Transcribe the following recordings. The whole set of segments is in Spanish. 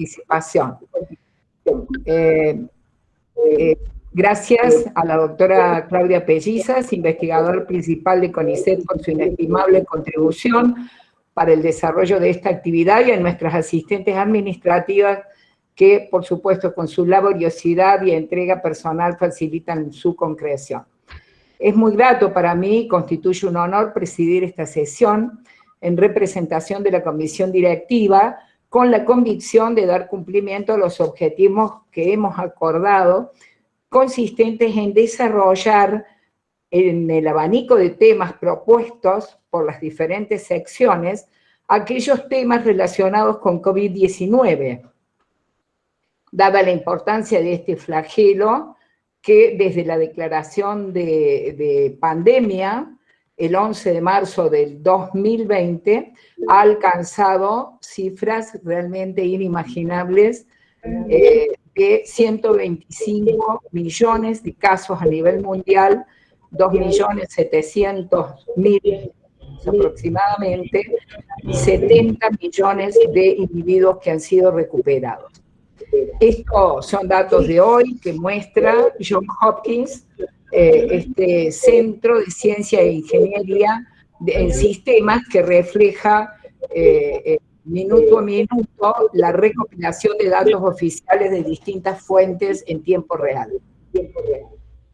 participación. Gracias a la doctora Claudia Pellizas, investigadora principal de CONICET, por su inestimable contribución para el desarrollo de esta actividad, y a nuestras asistentes administrativas que, por supuesto, con su laboriosidad y entrega personal facilitan su concreción. Es muy grato para mí, constituye un honor presidir esta sesión en representación de la Comisión Directiva, con la convicción de dar cumplimiento a los objetivos que hemos acordado, consistentes en desarrollar en el abanico de temas propuestos por las diferentes secciones aquellos temas relacionados con COVID-19, dada la importancia de este flagelo que desde la declaración de pandemia, el 11 de marzo del 2020, ha alcanzado cifras realmente inimaginables, de 125 millones de casos a nivel mundial, 2.700.000 aproximadamente, y 70 millones de individuos que han sido recuperados. Estos son datos de hoy que muestra Johns Hopkins, este Centro de Ciencia e Ingeniería en Sistemas, que refleja minuto a minuto la recopilación de datos oficiales de distintas fuentes en tiempo real.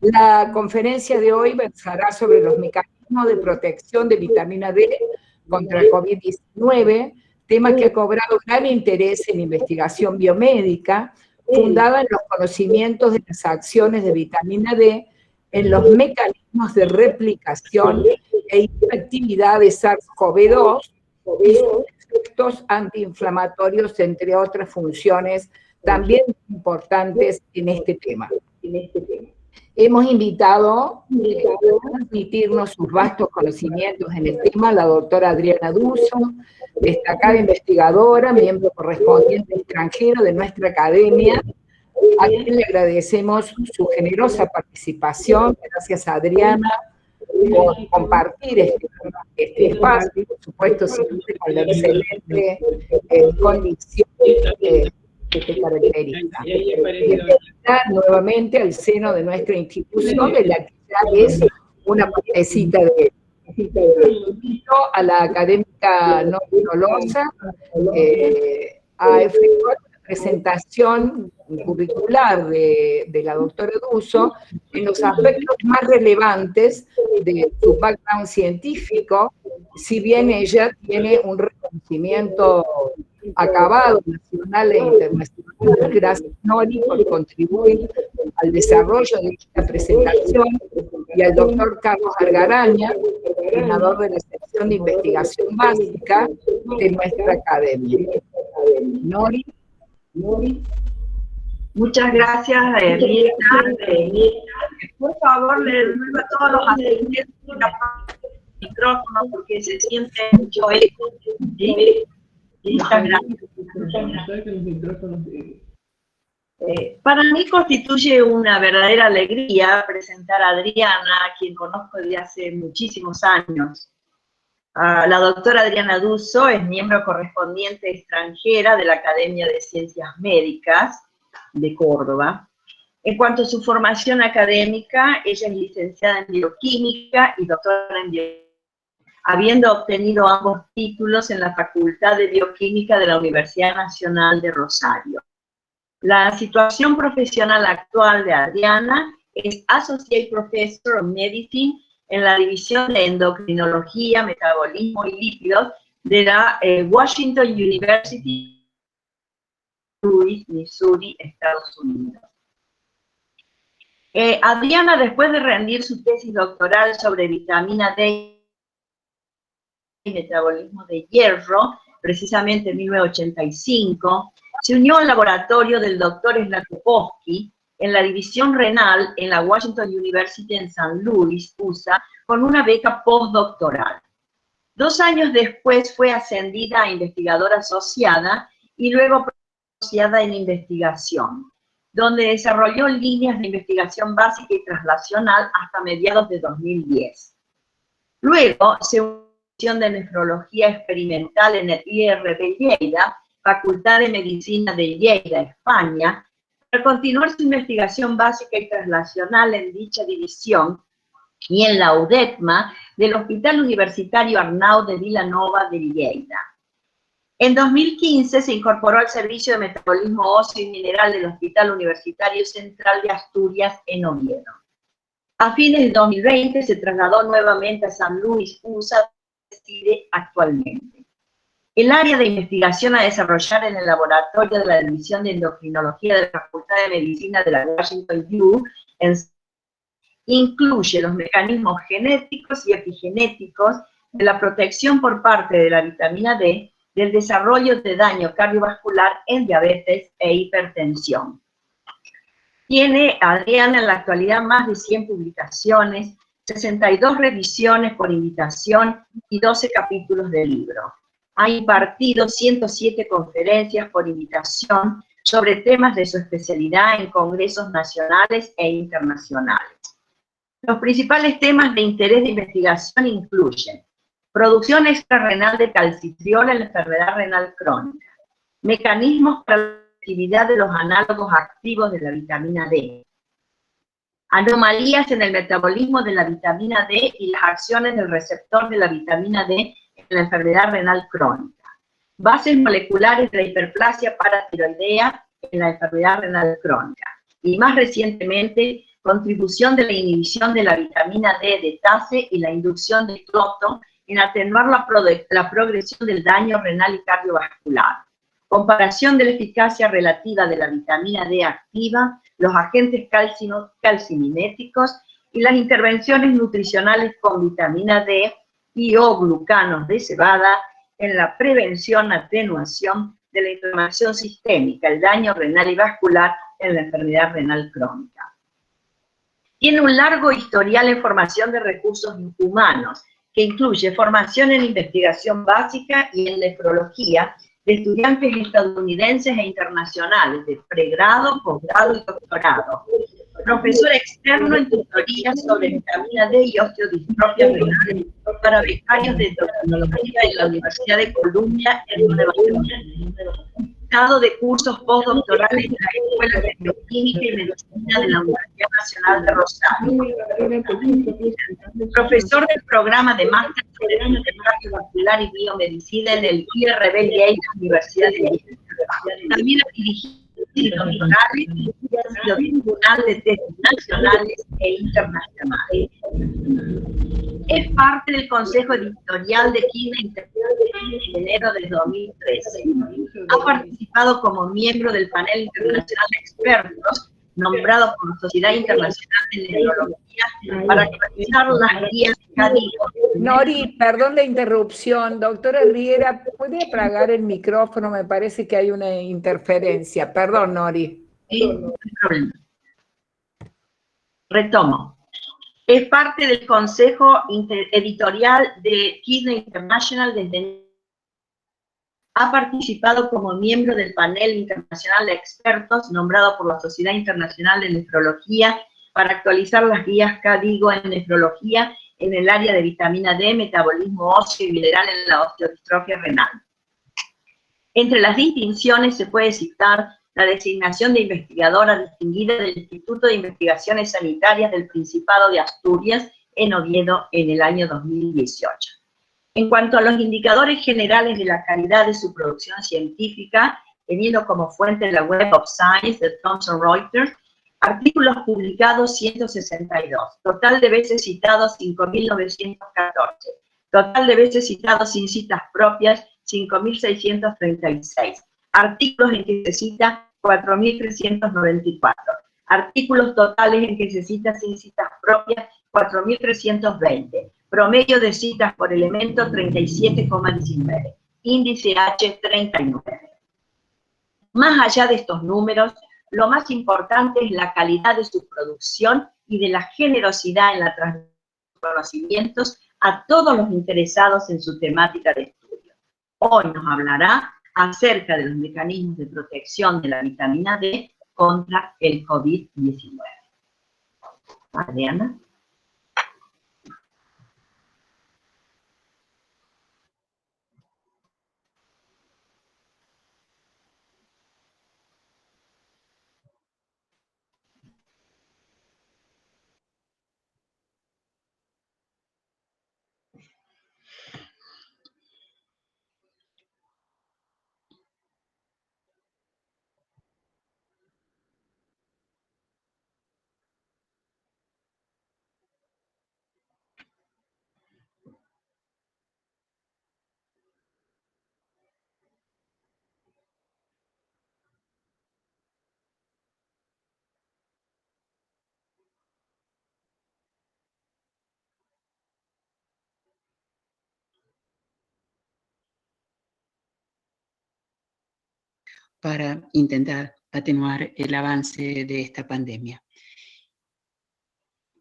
La conferencia de hoy versará sobre los mecanismos de protección de vitamina D contra COVID-19, tema que ha cobrado gran interés en investigación biomédica, fundada en los conocimientos de las acciones de vitamina D en los mecanismos de replicación e infectividad de SARS-CoV-2 y sus efectos antiinflamatorios, entre otras funciones también importantes en este tema. Hemos invitado a transmitirnos sus vastos conocimientos en el tema a la doctora Adriana Duso, destacada investigadora, miembro correspondiente extranjero de nuestra academia, a quien le agradecemos su generosa participación. Gracias, Adriana, por compartir este espacio, por supuesto, siempre con la excelente condición que te caracteriza. Bienvenida nuevamente al seno de nuestra institución, de la que ya es una partecita de invito a la académica Nori Tolosa a efectuar una presentación curricular de la doctora Duso en los aspectos más relevantes de su background científico, si bien ella tiene un reconocimiento acabado nacional e internacional. Gracias, Nori, por contribuir al desarrollo de esta presentación, y al doctor Carlos Argaraña, coordinador de la sección de investigación básica de nuestra academia. Nori. Muchas gracias, Mirta. Por favor, le ruego a todos los asistentes el micrófono porque se siente mucho eco. Muchas gracias. Para mí constituye una verdadera alegría presentar a Adriana, a quien conozco desde hace muchísimos años. La doctora Adriana Duso es miembro correspondiente extranjera de la Academia de Ciencias Médicas de Córdoba. En cuanto a su formación académica, ella es licenciada en bioquímica y doctora en bioquímica, habiendo obtenido ambos títulos en la Facultad de Bioquímica de la Universidad Nacional de Rosario. La situación profesional actual de Adriana es Associate Professor of Medicine en la División de Endocrinología, Metabolismo y Lípidos de la Washington University, Missouri, Estados Unidos. Adriana, después de rendir su tesis doctoral sobre vitamina D y metabolismo de hierro, precisamente en 1985, se unió al laboratorio del doctor Zlatochowski en la división renal en la Washington University en San Luis, USA, con una beca postdoctoral. 2 años después fue ascendida a investigadora asociada y luego asociada en investigación, donde desarrolló líneas de investigación básica y translacional hasta mediados de 2010. Luego se unió a la División de Nefrología Experimental en el IRB Lleida Facultad de Medicina de Lleida, España, para continuar su investigación básica y translacional en dicha división y en la UDECMA del Hospital Universitario Arnau de Vilanova de Lleida. En 2015 se incorporó al Servicio de Metabolismo Óseo y Mineral del Hospital Universitario Central de Asturias en Oviedo. A fines de 2020 se trasladó nuevamente a San Luis, USA, donde reside actualmente. El área de investigación a desarrollar en el laboratorio de la División de Endocrinología de la Facultad de Medicina de la Washington U incluye los mecanismos genéticos y epigenéticos de la protección por parte de la vitamina D del desarrollo de daño cardiovascular en diabetes e hipertensión. Tiene Adriana en la actualidad más de 100 publicaciones, 62 revisiones por invitación y 12 capítulos de libro. Ha impartido 107 conferencias por invitación sobre temas de su especialidad en congresos nacionales e internacionales. Los principales temas de interés de investigación incluyen producción extrarrenal de calcitriol en la enfermedad renal crónica, mecanismos para la actividad de los análogos activos de la vitamina D, anomalías en el metabolismo de la vitamina D y las acciones del receptor de la vitamina D en la enfermedad renal crónica, bases moleculares de la hiperplasia paratiroidea en la enfermedad renal crónica, y más recientemente, contribución de la inhibición de la vitamina D de TACE y la inducción de cloto en atenuar la progresión del daño renal y cardiovascular. Comparación de la eficacia relativa de la vitamina D activa, los agentes calcimiméticos y las intervenciones nutricionales con vitamina D y o glucanos de cebada en la prevención, atenuación de la inflamación sistémica, el daño renal y vascular en la enfermedad renal crónica. Tiene un largo historial en formación de recursos humanos, que incluye formación en investigación básica y en nefrología de estudiantes estadounidenses e internacionales de pregrado, posgrado y doctorado. Profesor externo en tutorías sobre vitamina D y osteodistrofia renal para becarios de endocrinología en la Universidad de Columbia en Nueva York. Dictado de cursos postdoctorales en la Escuela de Bioquímica y Medicina de la Universidad Nacional de Rosario. Profesor del programa de máster sobre cardiovascular y biomedicina en el IRB Lleida, Universidad de Lleida. También ha dirigido tribunal de tesis nacionales e internacionales. Es parte del Consejo Editorial de Kidney International en enero de 2013. Ha participado como miembro del panel internacional de expertos nombrado por la Sociedad Internacional de Neurología para actualizar las guías CADIGO. Nori, perdón la interrupción. Doctora Riera, ¿puede apagar el micrófono? Me parece que hay una interferencia. Perdón, Nori. Sí, no hay problema. Retomo. Es parte del Consejo Editorial de Kidney International desde. Ha participado como miembro del panel internacional de expertos nombrado por la Sociedad Internacional de Nefrología para actualizar las guías CADIGO en nefrología en el área de vitamina D, metabolismo óseo y mineral en la osteodistrofia renal. Entre las distinciones se puede citar la designación de investigadora distinguida del Instituto de Investigaciones Sanitarias del Principado de Asturias en Oviedo en el año 2018. En cuanto a los indicadores generales de la calidad de su producción científica, teniendo como fuente la Web of Science de Thomson Reuters, artículos publicados 162, total de veces citados 5.914, total de veces citados sin citas propias 5.636, artículos en que se cita 4.394, artículos totales en que se cita sin citas propias 4.320, promedio de citas por elemento 37,19, índice H 39. Más allá de estos números, lo más importante es la calidad de su producción y de la generosidad en la transmisión de conocimientos a todos los interesados en su temática de estudio. Hoy nos hablará acerca de los mecanismos de protección de la vitamina D contra el COVID-19. Adriana. para intentar atenuar el avance de esta pandemia.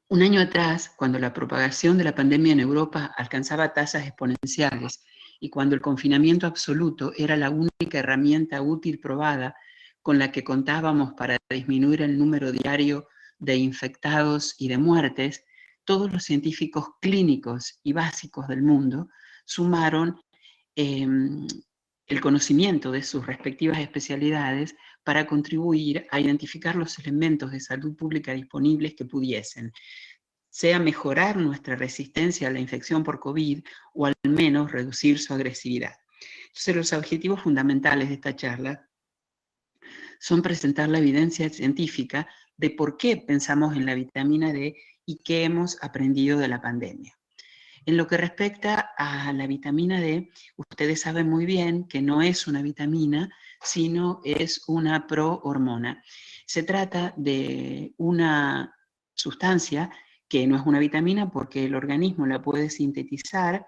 Un año atrás, cuando la propagación de la pandemia en Europa alcanzaba tasas exponenciales y cuando el confinamiento absoluto era la única herramienta útil probada con la que contábamos para disminuir el número diario de infectados y de muertes, todos los científicos clínicos y básicos del mundo sumaron el conocimiento de sus respectivas especialidades para contribuir a identificar los elementos de salud pública disponibles que pudiesen, sea mejorar nuestra resistencia a la infección por COVID o al menos reducir su agresividad. Entonces, los objetivos fundamentales de esta charla son presentar la evidencia científica de por qué pensamos en la vitamina D y qué hemos aprendido de la pandemia. En lo que respecta a la vitamina D, ustedes saben muy bien que no es una vitamina, sino es una prohormona. Se trata de una sustancia que no es una vitamina porque el organismo la puede sintetizar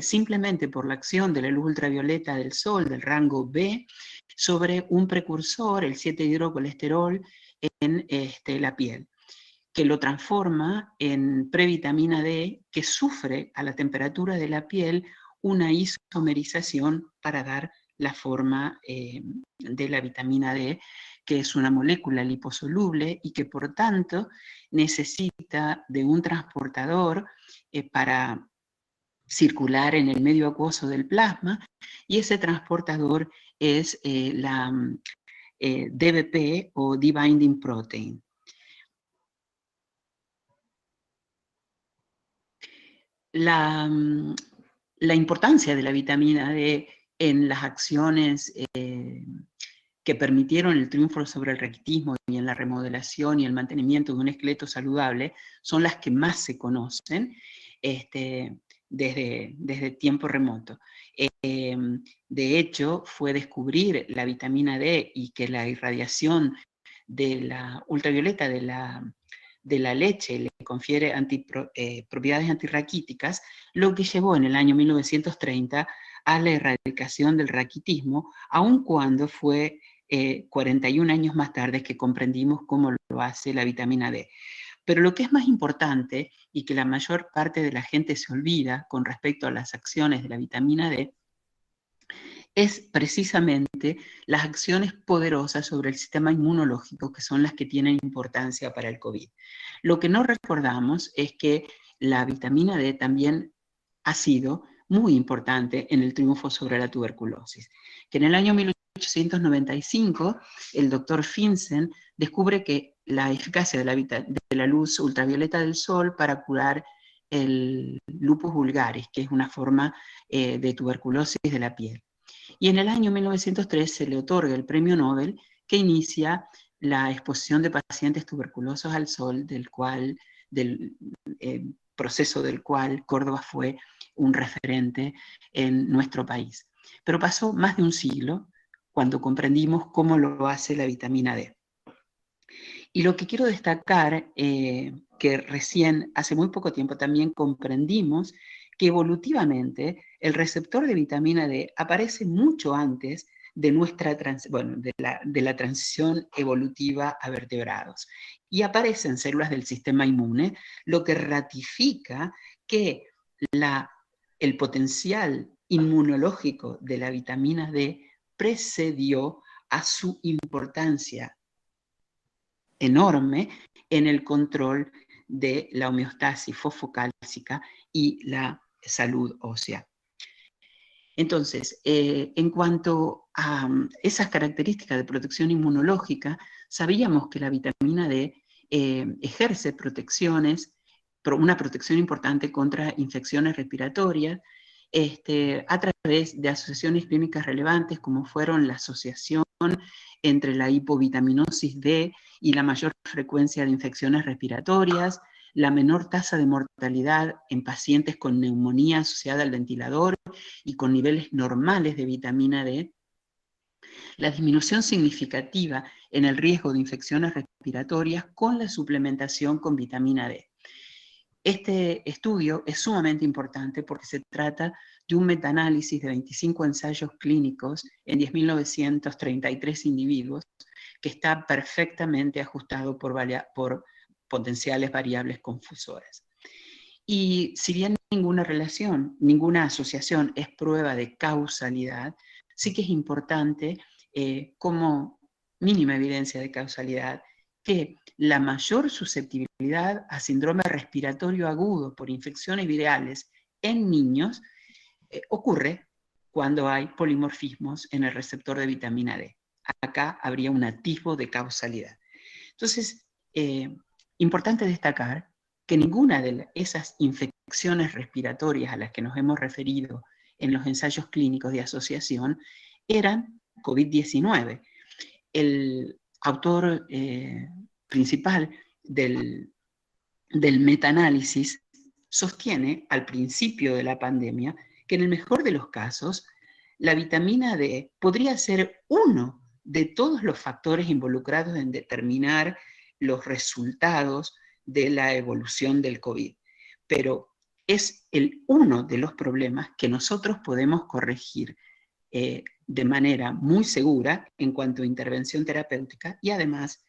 simplemente por la acción de la luz ultravioleta del sol, del rango B, sobre un precursor, el 7-hidrocolesterol, en la piel, que lo transforma en previtamina D, que sufre a la temperatura de la piel una isomerización para dar la forma de la vitamina D, que es una molécula liposoluble y que por tanto necesita de un transportador para circular en el medio acuoso del plasma, y ese transportador es la DBP o D-binding protein. La importancia de la vitamina D en las acciones que permitieron el triunfo sobre el raquitismo y en la remodelación y el mantenimiento de un esqueleto saludable son las que más se conocen desde tiempo remoto. De hecho, fue descubrir la vitamina D y que la irradiación de la ultravioleta de la leche le confiere propiedades antirraquíticas, lo que llevó en el año 1930 a la erradicación del raquitismo, aun cuando fue 41 años más tarde que comprendimos cómo lo hace la vitamina D. Pero lo que es más importante, y que la mayor parte de la gente se olvida con respecto a las acciones de la vitamina D, es precisamente las acciones poderosas sobre el sistema inmunológico, que son las que tienen importancia para el COVID. Lo que no recordamos es que la vitamina D también ha sido muy importante en el triunfo sobre la tuberculosis, que en el año 1895 el doctor Finsen descubre que la eficacia de la luz ultravioleta del sol para curar el lupus vulgaris, que es una forma de tuberculosis de la piel. Y en el año 1903 se le otorga el premio Nobel, que inicia la exposición de pacientes tuberculosos al sol, del proceso del cual Córdoba fue un referente en nuestro país. Pero pasó más de un siglo cuando comprendimos cómo lo hace la vitamina D. Y lo que quiero destacar, que recién, hace muy poco tiempo también comprendimos, que evolutivamente el receptor de vitamina D aparece mucho antes de la transición evolutiva a vertebrados. Y aparece en células del sistema inmune, lo que ratifica que el potencial inmunológico de la vitamina D precedió a su importancia enorme en el control de la homeostasis fosfocálcica y la salud ósea. Entonces, en cuanto a esas características de protección inmunológica, sabíamos que la vitamina D ejerce una protección importante contra infecciones respiratorias, a través de asociaciones clínicas relevantes como fueron la asociación entre la hipovitaminosis D y la mayor frecuencia de infecciones respiratorias, la menor tasa de mortalidad en pacientes con neumonía asociada al ventilador y con niveles normales de vitamina D, la disminución significativa en el riesgo de infecciones respiratorias con la suplementación con vitamina D. Este estudio es sumamente importante porque se trata de un metaanálisis de 25 ensayos clínicos en 10.933 individuos que está perfectamente ajustado por potenciales variables confusoras. Y si bien ninguna relación, ninguna asociación es prueba de causalidad, sí que es importante, como mínima evidencia de causalidad, que la mayor susceptibilidad a síndrome respiratorio agudo por infecciones virales en niños ocurre cuando hay polimorfismos en el receptor de vitamina D. Acá habría un atisbo de causalidad. Entonces, importante destacar que ninguna de esas infecciones respiratorias a las que nos hemos referido en los ensayos clínicos de asociación eran COVID-19. El autor principal del metaanálisis sostiene al principio de la pandemia que en el mejor de los casos la vitamina D podría ser uno de todos los factores involucrados en determinar los resultados de la evolución del COVID. Pero es uno de los problemas que nosotros podemos corregir de manera muy segura en cuanto a intervención terapéutica y además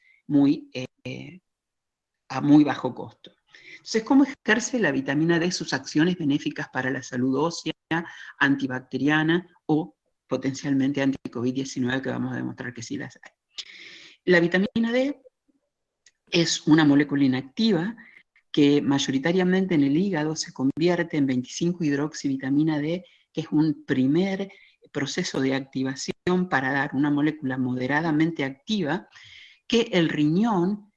a muy bajo costo. Entonces, ¿cómo ejerce la vitamina D sus acciones benéficas para la salud ósea, antibacteriana o potencialmente anti-COVID-19, que vamos a demostrar que sí las hay? La vitamina D es una molécula inactiva que mayoritariamente en el hígado se convierte en 25-hidroxivitamina D, que es un primer proceso de activación para dar una molécula moderadamente activa que el riñón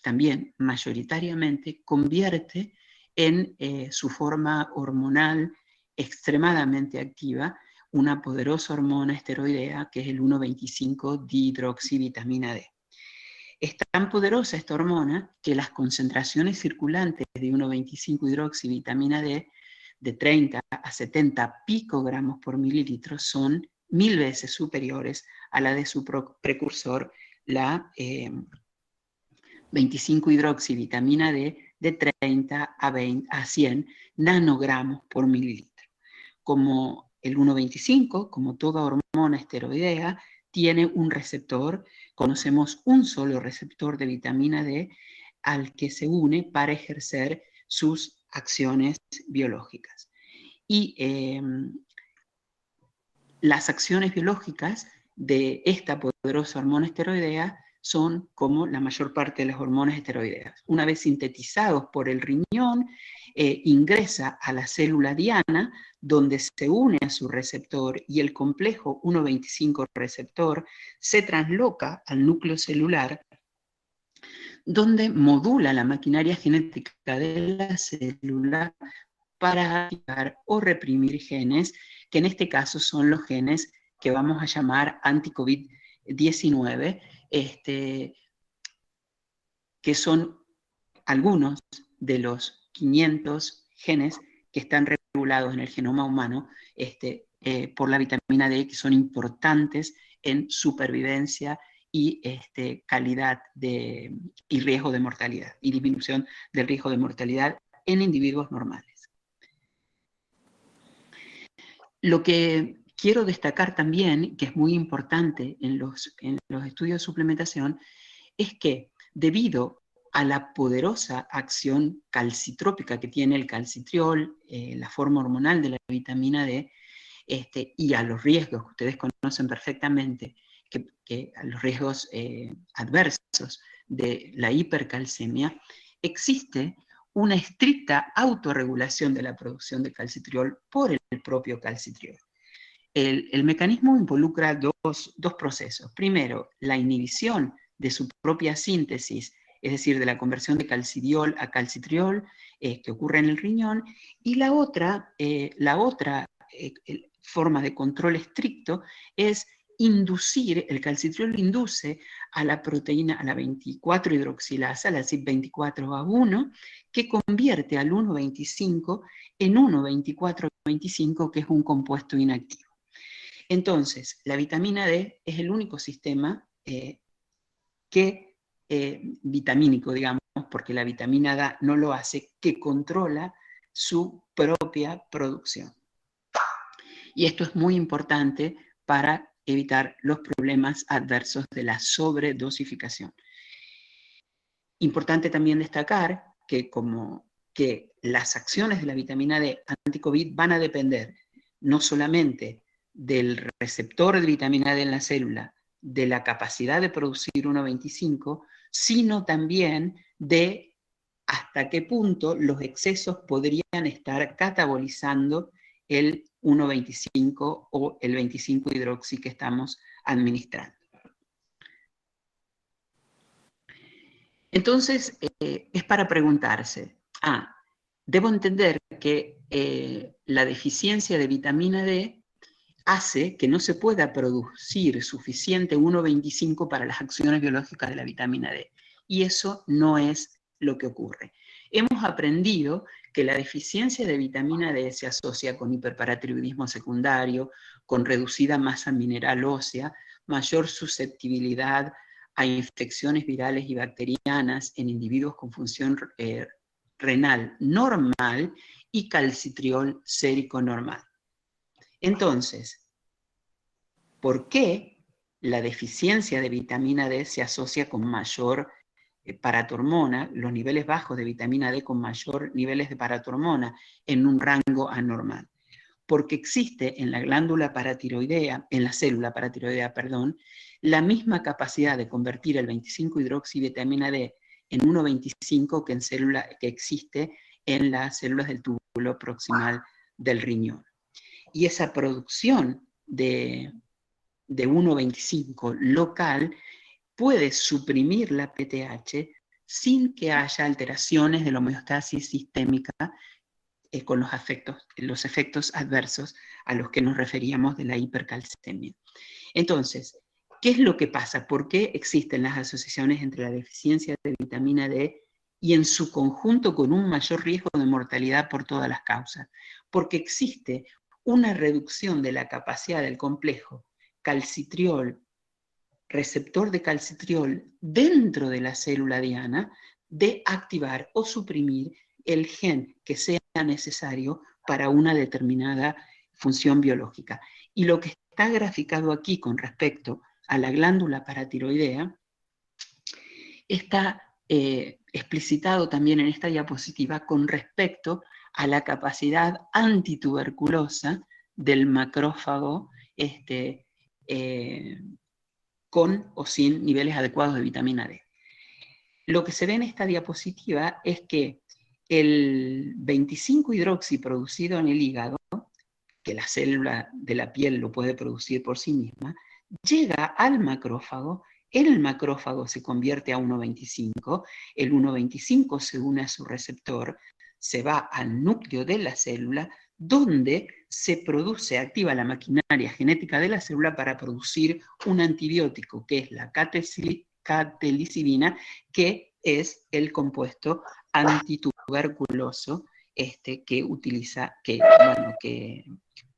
también mayoritariamente convierte en su forma hormonal extremadamente activa, una poderosa hormona esteroidea que es el 1,25-dihidroxivitamina D. Es tan poderosa esta hormona que las concentraciones circulantes de 1,25-hidroxivitamina D de 30 a 70 picogramos por mililitro son 1000 veces superiores a la de su precursor, la 25-hidroxivitamina D de 30 a 100 nanogramos por mililitro. Como el 1,25, como toda hormona esteroidea, tiene un receptor, conocemos un solo receptor de vitamina D al que se une para ejercer sus acciones biológicas. Y las acciones biológicas de esta poderosa hormona esteroidea son como la mayor parte de las hormonas esteroideas. Una vez sintetizados por el riñón, ingresa a la célula diana, donde se une a su receptor y el complejo 1,25 receptor se transloca al núcleo celular, donde modula la maquinaria genética de la célula para activar o reprimir genes, que en este caso son los genes que vamos a llamar anti-COVID-19, que son algunos de los 500 genes que están regulados en el genoma humano por la vitamina D, que son importantes en supervivencia y calidad y riesgo de mortalidad, y disminución del riesgo de mortalidad en individuos normales. Lo que quiero destacar también, que es muy importante en los estudios de suplementación, es que debido a la poderosa acción calcitrópica que tiene el calcitriol, la forma hormonal de la vitamina D, y a los riesgos que ustedes conocen perfectamente, que a los riesgos adversos de la hipercalcemia, existe una estricta autorregulación de la producción de calcitriol por el propio calcitriol. El mecanismo involucra dos procesos. Primero, la inhibición de su propia síntesis, es decir, de la conversión de calcidiol a calcitriol, que ocurre en el riñón, y la otra forma de control estricto es inducir, el calcitriol induce a la proteína, a la 24-hidroxilasa, la CYP24A1, que convierte al 1,25 en 1,24-25, que es un compuesto inactivo. Entonces, la vitamina D es el único sistema vitamínico, digamos, porque la vitamina D no lo hace, que controla su propia producción. Y esto es muy importante para evitar los problemas adversos de la sobredosificación. Importante también destacar que las acciones de la vitamina D anti-COVID van a depender no solamente del receptor de vitamina D en la célula, de la capacidad de producir 1,25, sino también de hasta qué punto los excesos podrían estar catabolizando el 1,25 o el 25-hidroxi que estamos administrando. Entonces, es para preguntarse, debo entender que la deficiencia de vitamina D hace que no se pueda producir suficiente 1,25 para las acciones biológicas de la vitamina D. Y eso no es lo que ocurre. Hemos aprendido que la deficiencia de vitamina D se asocia con hiperparatiroidismo secundario, con reducida masa mineral ósea, mayor susceptibilidad a infecciones virales y bacterianas en individuos con función renal normal y calcitriol sérico normal. Entonces, ¿por qué la deficiencia de vitamina D se asocia con mayor paratormona, los niveles bajos de vitamina D con mayor niveles de paratormona en un rango anormal? Porque existe en la glándula paratiroidea, en la célula paratiroidea, perdón, la misma capacidad de convertir el 25-hidroxivitamina D en 1,25 que existe en las células del túbulo proximal del riñón. Y esa producción de 1,25 local puede suprimir la PTH sin que haya alteraciones de la homeostasis sistémica con los efectos adversos a los que nos referíamos de la hipercalcemia. Entonces, ¿qué es lo que pasa? ¿Por qué existen las asociaciones entre la deficiencia de vitamina D y en su conjunto con un mayor riesgo de mortalidad por todas las causas? Porque existe una reducción de la capacidad del complejo calcitriol, receptor de calcitriol dentro de la célula diana, de activar o suprimir el gen que sea necesario para una determinada función biológica. Y lo que está graficado aquí con respecto a la glándula paratiroidea está explicitado también en esta diapositiva con respecto a la capacidad antituberculosa del macrófago con o sin niveles adecuados de vitamina D. Lo que se ve en esta diapositiva es que el 25-hidroxi producido en el hígado, que la célula de la piel lo puede producir por sí misma, llega al macrófago, el macrófago se convierte a 1,25, el 1,25 se une a su receptor, se va al núcleo de la célula, donde se activa la maquinaria genética de la célula para producir un antibiótico, que es la catelicibina, que es el compuesto antituberculoso que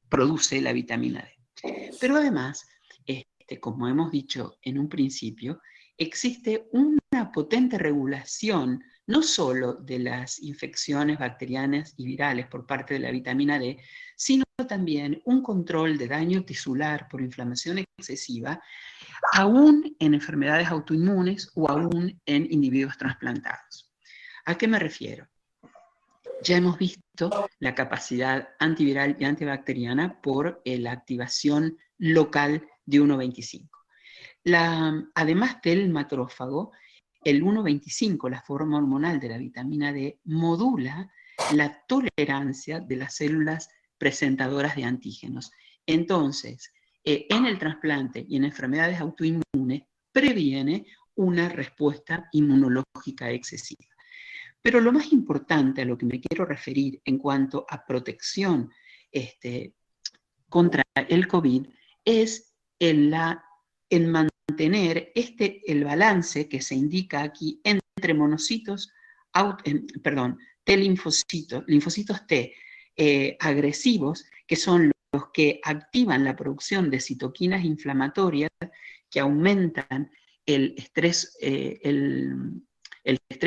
produce la vitamina D. Pero además, como hemos dicho en un principio, existe una potente regulación no solo de las infecciones bacterianas y virales por parte de la vitamina D, sino también un control de daño tisular por inflamación excesiva, aún en enfermedades autoinmunes o aún en individuos trasplantados. ¿A qué me refiero? Ya hemos visto la capacidad antiviral y antibacteriana por la activación local de 1,25. Además del macrófago, el 1,25, la forma hormonal de la vitamina D, modula la tolerancia de las células presentadoras de antígenos. Entonces, en el trasplante y en enfermedades autoinmunes, previene una respuesta inmunológica excesiva. Pero lo más importante a lo que me quiero referir en cuanto a protección contra el COVID es en mantener el balance que se indica aquí entre monocitos, linfocitos T agresivos, que son los que activan la producción de citoquinas inflamatorias que aumentan el estrés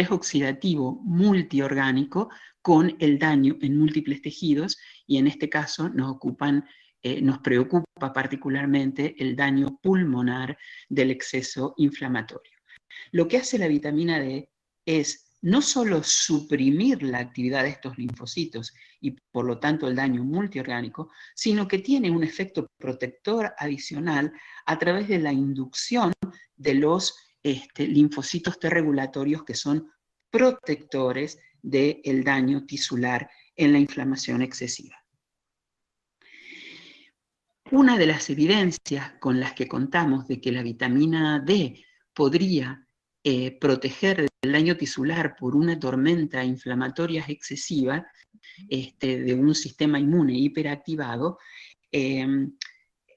oxidativo multiorgánico con el daño en múltiples tejidos, y en este caso nos ocupan nos preocupa particularmente el daño pulmonar del exceso inflamatorio. Lo que hace la vitamina D es no solo suprimir la actividad de estos linfocitos y por lo tanto el daño multiorgánico, sino que tiene un efecto protector adicional a través de la inducción de los linfocitos T regulatorios que son protectores del daño tisular en la inflamación excesiva. Una de las evidencias con las que contamos de que la vitamina D podría proteger del daño tisular por una tormenta inflamatoria excesiva de un sistema inmune hiperactivado,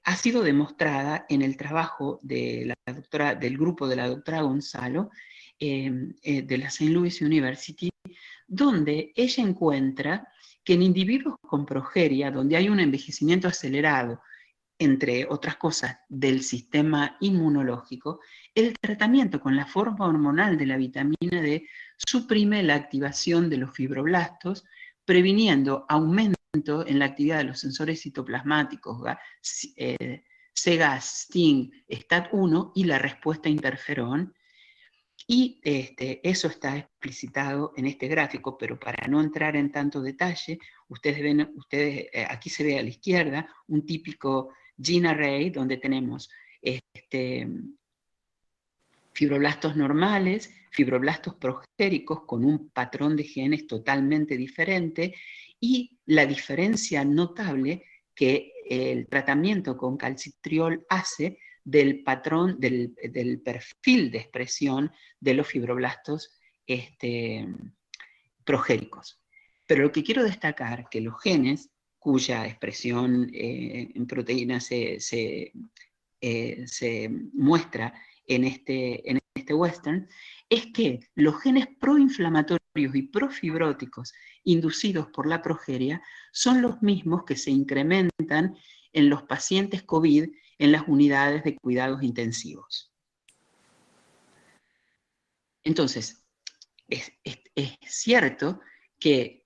ha sido demostrada en el trabajo de del grupo de la doctora Gonzalo, de la St. Louis University, donde ella encuentra que en individuos con progeria, donde hay un envejecimiento acelerado, entre otras cosas, del sistema inmunológico, el tratamiento con la forma hormonal de la vitamina D suprime la activación de los fibroblastos, previniendo aumento en la actividad de los sensores citoplasmáticos, CGAS, STING, STAT1 y la respuesta a interferón. Y eso está explicitado en este gráfico, pero para no entrar en tanto detalle, aquí se ve a la izquierda un típico gene array donde tenemos fibroblastos normales, fibroblastos progéricos con un patrón de genes totalmente diferente y la diferencia notable que el tratamiento con calcitriol hace del patrón, del perfil de expresión de los fibroblastos progéricos. Pero lo que quiero destacar que los genes cuya expresión en proteínas se muestra en este western, es que los genes proinflamatorios y profibróticos inducidos por la progeria son los mismos que se incrementan en los pacientes COVID en las unidades de cuidados intensivos. Entonces, es cierto que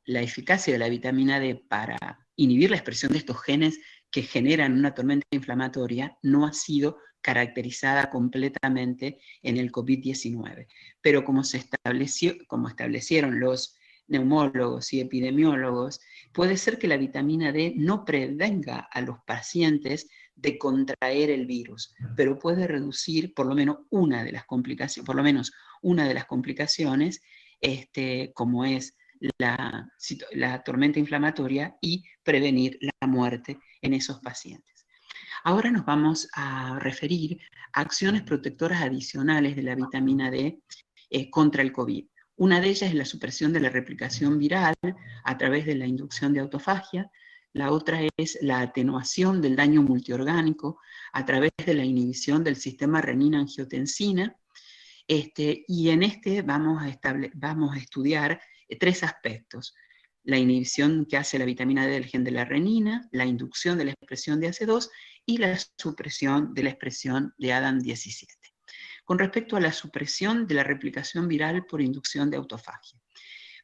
la eficacia de la vitamina D para inhibir la expresión de estos genes que generan una tormenta inflamatoria no ha sido caracterizada completamente en el COVID-19. Pero como establecieron los neumólogos y epidemiólogos, puede ser que la vitamina D no prevenga a los pacientes de contraer el virus, pero puede reducir por lo menos una de las complicaciones, como es la tormenta inflamatoria y prevenir la muerte en esos pacientes. Ahora nos vamos a referir a acciones protectoras adicionales de la vitamina D contra el COVID. Una de ellas es la supresión de la replicación viral a través de la inducción de autofagia. La otra es la atenuación del daño multiorgánico a través de la inhibición del sistema renina-angiotensina. Y en vamos a estudiar tres aspectos: la inhibición que hace la vitamina D del gen de la renina, la inducción de la expresión de AC2 y la supresión de la expresión de ADAM17. Con respecto a la supresión de la replicación viral por inducción de autofagia.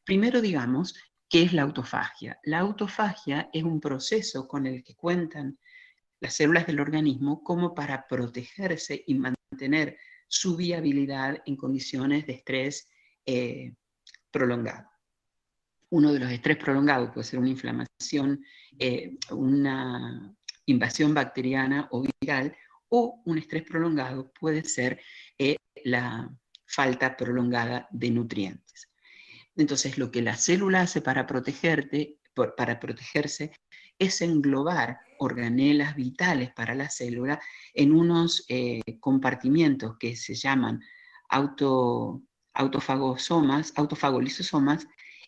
Primero digamos, ¿qué es la autofagia? La autofagia es un proceso con el que cuentan las células del organismo como para protegerse y mantener su viabilidad en condiciones de estrés prolongado. Uno de los estrés prolongados puede ser una inflamación, una invasión bacteriana o viral, o un estrés prolongado puede ser la falta prolongada de nutrientes. Entonces, lo que la célula hace para protegerse es englobar organelas vitales para la célula en unos compartimientos que se llaman autofagolisosomas,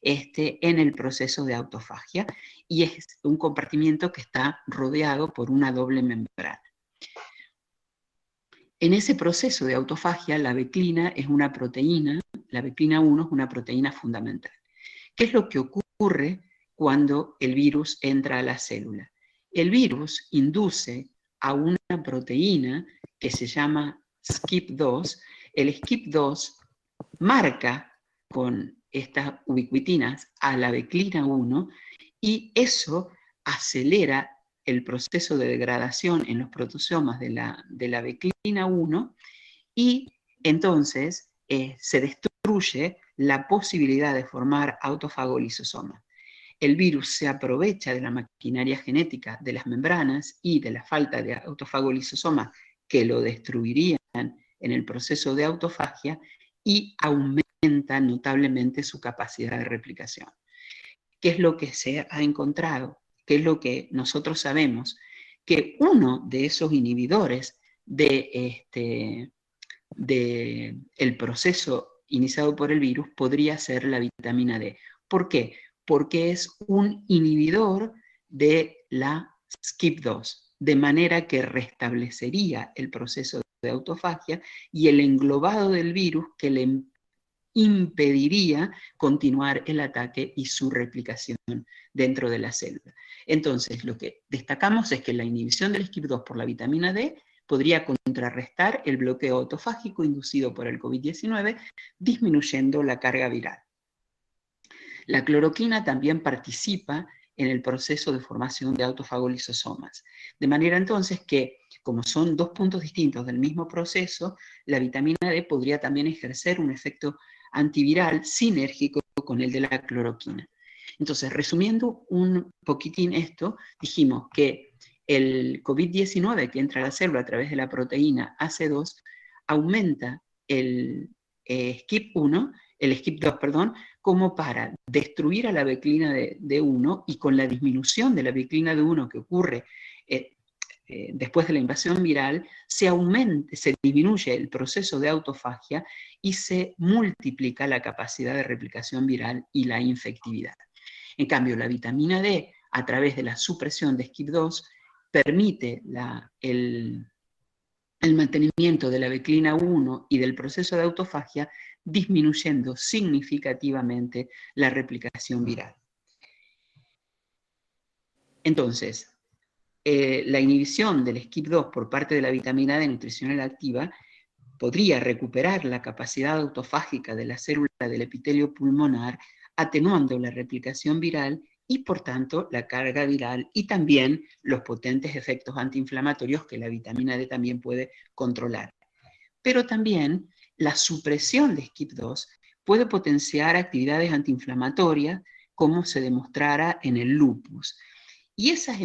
en el proceso de autofagia, y es un compartimiento que está rodeado por una doble membrana. En ese proceso de autofagia, la beclina es una proteína, la beclina 1 es una proteína fundamental. ¿Qué es lo que ocurre cuando el virus entra a la célula? El virus induce a una proteína que se llama SCIP2. El SCIP2 marca con estas ubiquitinas a la beclina 1 y eso acelera el proceso de degradación en los proteosomas de la beclina 1 y entonces se destruye la posibilidad de formar autofagolisosomas. El virus se aprovecha de la maquinaria genética de las membranas y de la falta de autofagolisosomas que lo destruirían en el proceso de autofagia y aumenta notablemente su capacidad de replicación. ¿Qué es lo que se ha encontrado? ¿Qué es lo que nosotros sabemos? Que uno de esos inhibidores del proceso iniciado por el virus podría ser la vitamina D. ¿Por qué? Porque es un inhibidor de la SCIP2, de manera que restablecería el proceso de autofagia y el englobado del virus que le impediría continuar el ataque y su replicación dentro de la célula. Entonces, lo que destacamos es que la inhibición del SCIP2 por la vitamina D podría contrarrestar el bloqueo autofágico inducido por el COVID-19, disminuyendo la carga viral. La cloroquina también participa en el proceso de formación de autofagolisosomas, de manera entonces que, como son dos puntos distintos del mismo proceso, la vitamina D podría también ejercer un efecto antiviral sinérgico con el de la cloroquina. Entonces, resumiendo un poquitín esto, dijimos que el COVID-19 que entra a la célula a través de la proteína AC2 aumenta el SCIP2, perdón, como para destruir a la beclina de 1 y con la disminución de la beclina de 1 que ocurre después de la invasión viral, se disminuye el proceso de autofagia y se multiplica la capacidad de replicación viral y la infectividad. En cambio, la vitamina D, a través de la supresión de SCIP2, permite el mantenimiento de la beclina 1 y del proceso de autofagia, disminuyendo significativamente la replicación viral. Entonces, la inhibición del SCIP2 por parte de la vitamina D nutricional activa podría recuperar la capacidad autofágica de la célula del epitelio pulmonar, atenuando la replicación viral y, por tanto, la carga viral y también los potentes efectos antiinflamatorios que la vitamina D también puede controlar. Pero también la supresión de SCIP2 puede potenciar actividades antiinflamatorias, como se demostrara en el lupus. Y esas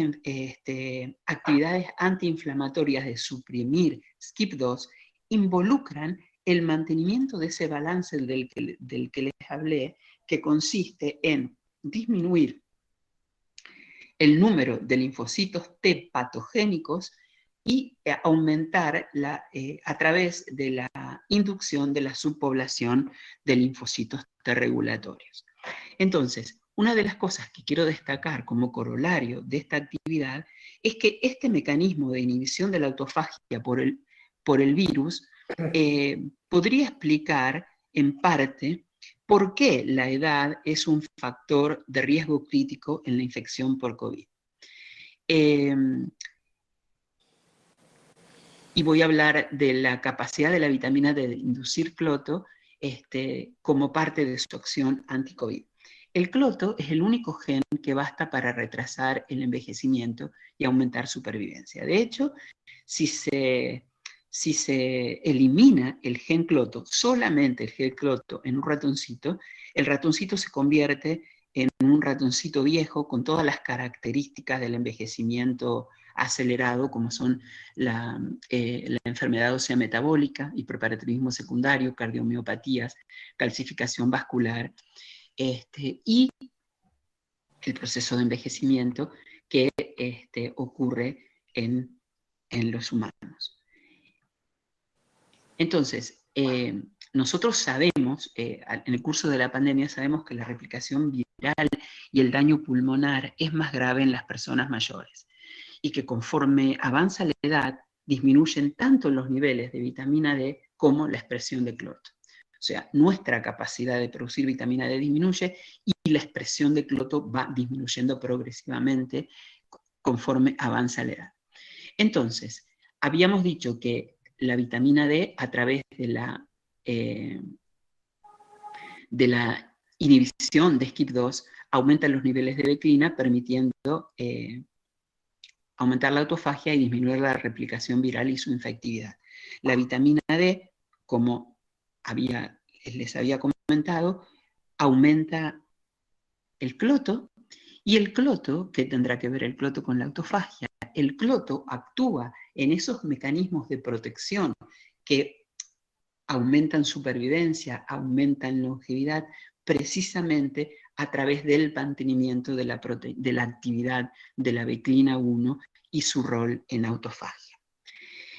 actividades antiinflamatorias de suprimir SCIP2 involucran el mantenimiento de ese balance del que les hablé, que consiste en disminuir el número de linfocitos T patogénicos y aumentar a través de la inducción de la subpoblación de linfocitos T regulatorios. Entonces, una de las cosas que quiero destacar como corolario de esta actividad es que este mecanismo de inhibición de la autofagia por el virus podría explicar en parte por qué la edad es un factor de riesgo crítico en la infección por COVID. Y voy a hablar de la capacidad de la vitamina D de inducir cloto como parte de su acción anti-COVID. El cloto es el único gen que basta para retrasar el envejecimiento y aumentar supervivencia. De hecho, si se elimina el gen cloto, solamente el gen cloto en un ratoncito, el ratoncito se convierte en un ratoncito viejo con todas las características del envejecimiento acelerado, como son la enfermedad ósea metabólica, hiperparatiroidismo secundario, cardiomiopatías, calcificación vascular, y el proceso de envejecimiento que ocurre en los humanos. Entonces, nosotros sabemos, en el curso de la pandemia sabemos que la replicación viral y el daño pulmonar es más grave en las personas mayores y que conforme avanza la edad disminuyen tanto los niveles de vitamina D como la expresión de cloto. O sea, nuestra capacidad de producir vitamina D disminuye y la expresión de cloto va disminuyendo progresivamente conforme avanza la edad. Entonces, habíamos dicho que la vitamina D, a través de la inhibición de SCIP2, aumenta los niveles de beclina, permitiendo aumentar la autofagia y disminuir la replicación viral y su infectividad. La vitamina D, como les había comentado, aumenta el cloto, y el cloto, ¿qué tendrá que ver el cloto con la autofagia? El cloto actúa en esos mecanismos de protección que aumentan supervivencia, aumentan longevidad, precisamente a través del mantenimiento de la actividad de la beclina 1 y su rol en autofagia.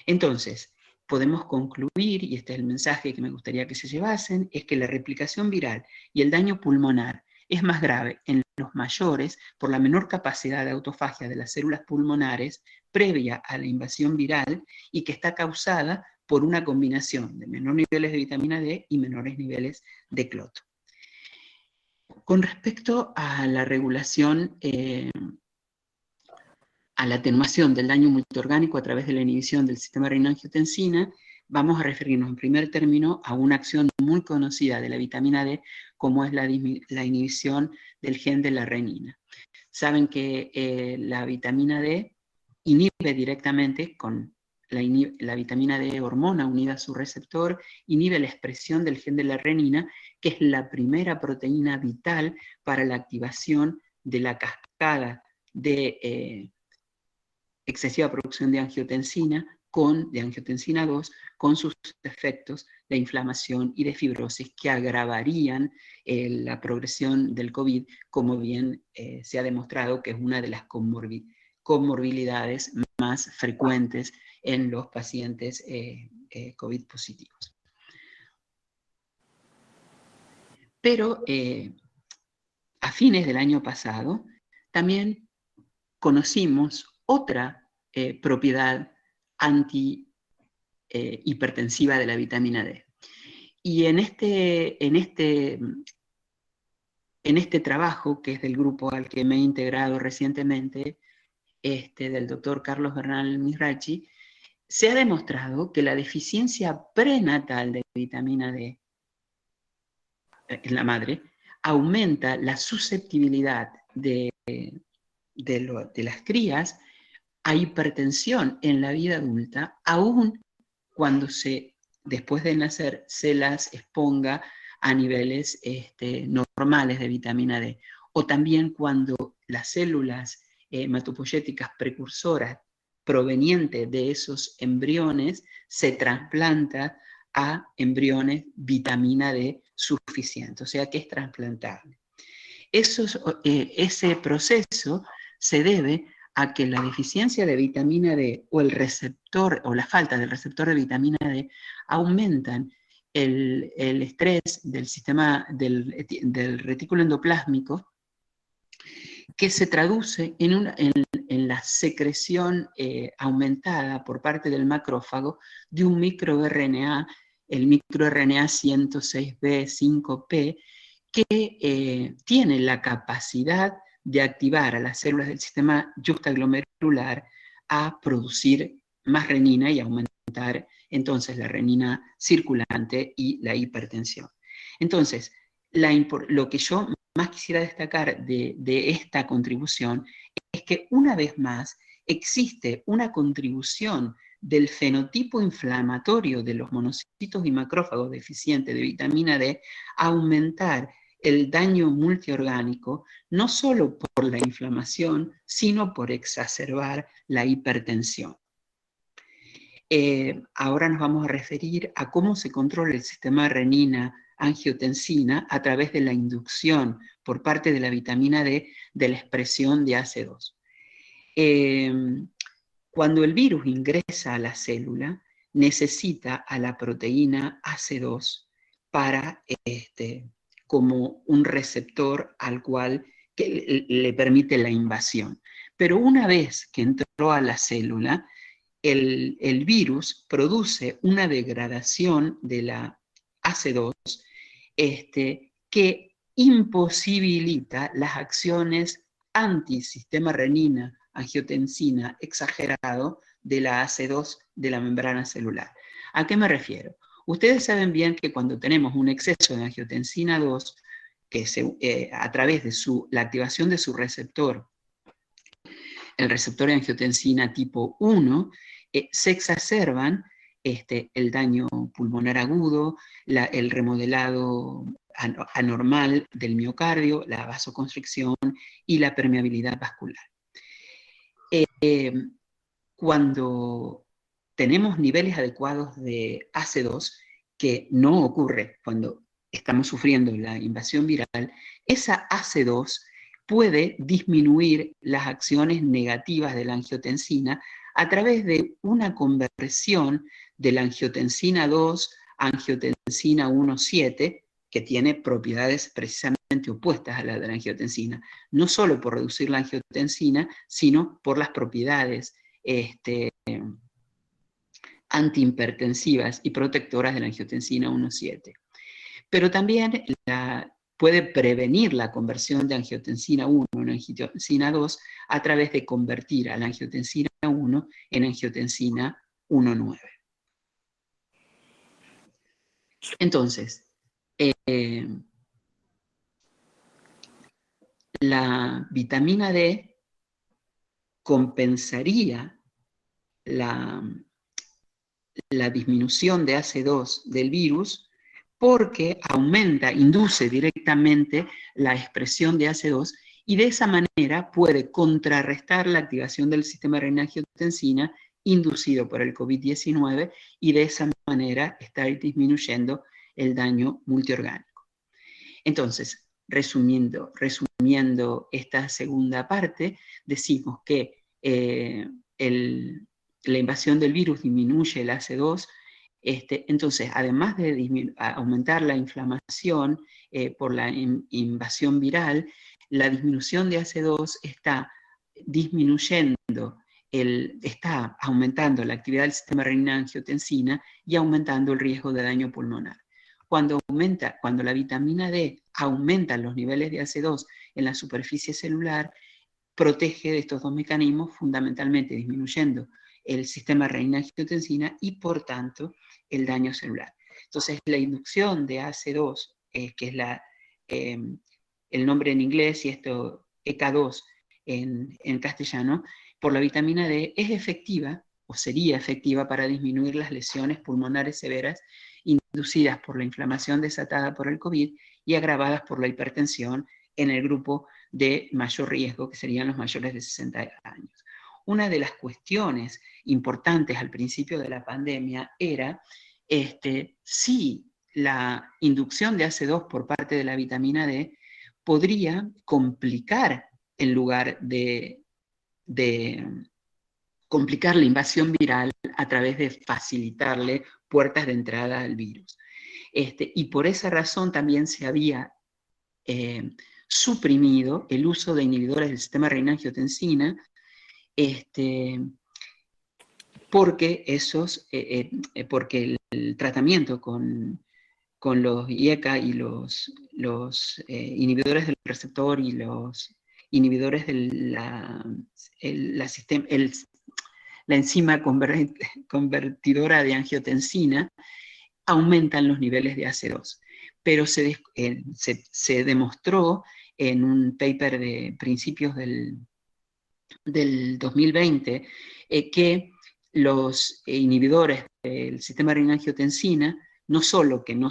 Entonces, podemos concluir, y este es el mensaje que me gustaría que se llevasen, es que la replicación viral y el daño pulmonar es más grave en los mayores por la menor capacidad de autofagia de las células pulmonares previa a la invasión viral y que está causada por una combinación de menores niveles de vitamina D y menores niveles de cloto. Con respecto a la regulación, a la atenuación del daño multiorgánico a través de la inhibición del sistema renina-angiotensina, vamos a referirnos en primer término a una acción muy conocida de la vitamina D, como es la inhibición del gen de la renina. Saben que la vitamina D inhibe directamente con la vitamina D hormona unida a su receptor, inhibe la expresión del gen de la renina, que es la primera proteína vital para la activación de la cascada de excesiva producción de angiotensina, de angiotensina 2, con sus efectos de inflamación y de fibrosis que agravarían la progresión del COVID, como bien se ha demostrado que es una de las comorbilidades más frecuentes en los pacientes COVID positivos. Pero a fines del año pasado también conocimos otra propiedad antihipertensiva de la vitamina D. Y en este trabajo, que es del grupo al que me he integrado recientemente, del doctor Carlos Bernal Mizrachi, se ha demostrado que la deficiencia prenatal de vitamina D en la madre aumenta la susceptibilidad de las crías a hipertensión en la vida adulta, aún cuando después de nacer se las exponga a niveles normales de vitamina D, o también cuando las células hematopoyéticas precursoras provenientes de esos embriones se trasplantan a embriones vitamina D suficiente, o sea que es trasplantable. Ese proceso se debe a que la deficiencia de vitamina D o el receptor o la falta del receptor de vitamina D aumentan el estrés del sistema del retículo endoplásmico, que se traduce en la secreción aumentada por parte del macrófago de un microRNA, el microRNA 106B5P, que tiene la capacidad de activar a las células del sistema justaglomerular a producir más renina y aumentar entonces la renina circulante y la hipertensión. Entonces, lo que yo más quisiera destacar de esta contribución es que una vez más existe una contribución del fenotipo inflamatorio de los monocitos y macrófagos deficientes de vitamina D a aumentar el daño multiorgánico, no solo por la inflamación, sino por exacerbar la hipertensión. Ahora nos vamos a referir a cómo se controla el sistema renina-angiotensina a través de la inducción por parte de la vitamina D de la expresión de ACE2. Cuando el virus ingresa a la célula, necesita a la proteína ACE2 para como un receptor al cual que le permite la invasión. Pero una vez que entró a la célula, el virus produce una degradación de la ACE2 que imposibilita las acciones antisistema renina-angiotensina exagerado de la ACE2 de la membrana celular. ¿A qué me refiero? Ustedes saben bien que cuando tenemos un exceso de angiotensina 2, que a través de la activación de su receptor el receptor de angiotensina tipo 1, se exacerban el daño pulmonar agudo, el remodelado anormal del miocardio, la vasoconstricción y la permeabilidad vascular. Cuando tenemos niveles adecuados de AC2, que no ocurre cuando estamos sufriendo la invasión viral, esa AC2 puede disminuir las acciones negativas de la angiotensina a través de una conversión de la angiotensina 2 a angiotensina 1,7, que tiene propiedades precisamente opuestas a las de la angiotensina, no solo por reducir la angiotensina, sino por las propiedades antihipertensivas y protectoras de la angiotensina 1,7. Pero también puede prevenir la conversión de angiotensina 1 en angiotensina 2 a través de convertir a la angiotensina 1 en angiotensina 1,9. Entonces, la vitamina D compensaría la disminución de AC2 del virus porque induce directamente la expresión de AC2 y de esa manera puede contrarrestar la activación del sistema renina-angiotensina inducido por el COVID-19 y de esa manera estar disminuyendo el daño multiorgánico. Entonces, resumiendo esta segunda parte, decimos que la invasión del virus disminuye el AC2, entonces, además de aumentar la inflamación por la invasión viral, la disminución de AC2 está está aumentando la actividad del sistema renina-angiotensina y aumentando el riesgo de daño pulmonar. Cuando la vitamina D aumenta los niveles de AC2 en la superficie celular, protege de estos dos mecanismos, fundamentalmente disminuyendo el sistema renina-angiotensina y, por tanto, el daño celular. Entonces, la inducción de AC2, que es el nombre en inglés y esto EK2 en castellano, por la vitamina D es efectiva, o sería efectiva para disminuir las lesiones pulmonares severas inducidas por la inflamación desatada por el COVID y agravadas por la hipertensión en el grupo de mayor riesgo, que serían los mayores de 60 años. Una de las cuestiones importantes al principio de la pandemia era si la inducción de AC2 por parte de la vitamina D podría complicar, en lugar de complicar la invasión viral a través de facilitarle puertas de entrada al virus. Y por esa razón también se había suprimido el uso de inhibidores del sistema renina-angiotensina, porque el tratamiento con los IECA y los inhibidores del receptor y los inhibidores de la enzima convertidora de angiotensina aumentan los niveles de AC2. Pero se demostró en un paper de principios del 2020 que los inhibidores del sistema renina-angiotensina no solo que no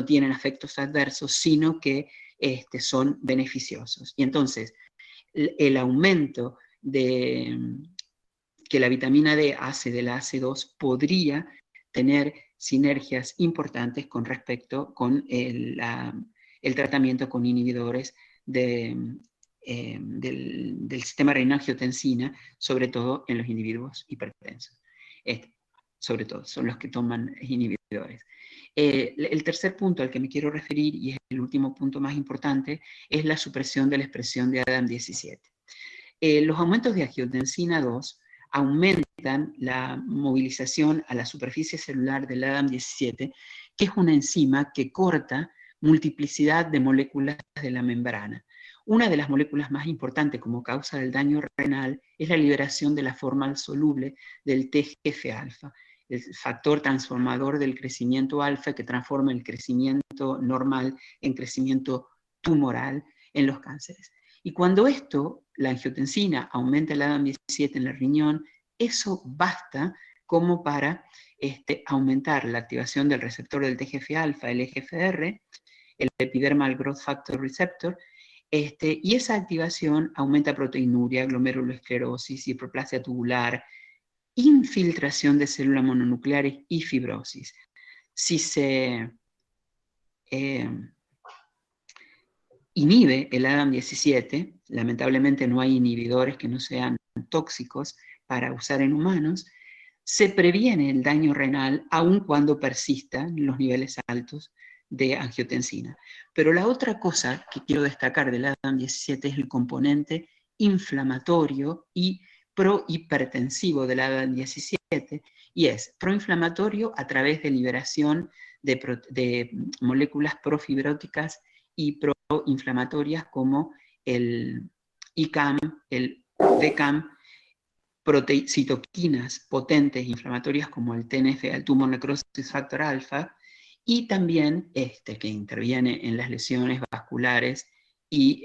tienen efectos adversos, sino que son beneficiosos. Y entonces, el aumento que la vitamina D hace de la AC2 podría tener sinergias importantes con respecto con el tratamiento con inhibidores del sistema renina-angiotensina, sobre todo en los individuos hipertensos. Sobre todo, son los que toman inhibidores. El tercer punto al que me quiero referir, y es el último punto más importante, es la supresión de la expresión de ADAM17. Los aumentos de angiotensina 2 aumentan la movilización a la superficie celular del ADAM17, que es una enzima que corta multiplicidad de moléculas de la membrana. Una de las moléculas más importantes como causa del daño renal es la liberación de la forma soluble del TGF-alfa, el factor transformador del crecimiento alfa que transforma el crecimiento normal en crecimiento tumoral en los cánceres. Y cuando la angiotensina, aumenta el ADAM17 en el riñón, eso basta como para aumentar la activación del receptor del TGF-alfa, el EGFR, el Epidermal Growth Factor Receptor, y esa activación aumenta proteinuria, glomerulosclerosis, hiperplasia tubular, infiltración de células mononucleares y fibrosis. Si se inhibe el ADAM17, lamentablemente no hay inhibidores que no sean tóxicos para usar en humanos, se previene el daño renal aun cuando persistan los niveles altos de angiotensina. Pero la otra cosa que quiero destacar del ADAM17 es el componente inflamatorio y prohipertensivo del ADAM17, y es proinflamatorio a través de liberación de moléculas profibróticas y proinflamatorias como el ICAM, el DCAM, citoquinas potentes inflamatorias como el TNF, el Tumor Necrosis Factor Alpha, y también que interviene en las lesiones vasculares y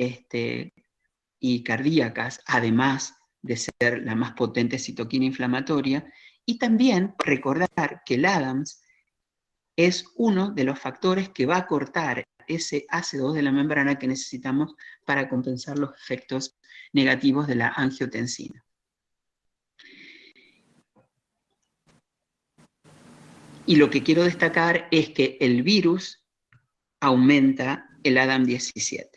cardíacas, además de ser la más potente citoquina inflamatoria. Y también recordar que el ADAMS es uno de los factores que va a cortar ese AC2 de la membrana que necesitamos para compensar los efectos negativos de la angiotensina. Y lo que quiero destacar es que el virus aumenta el ADAM17.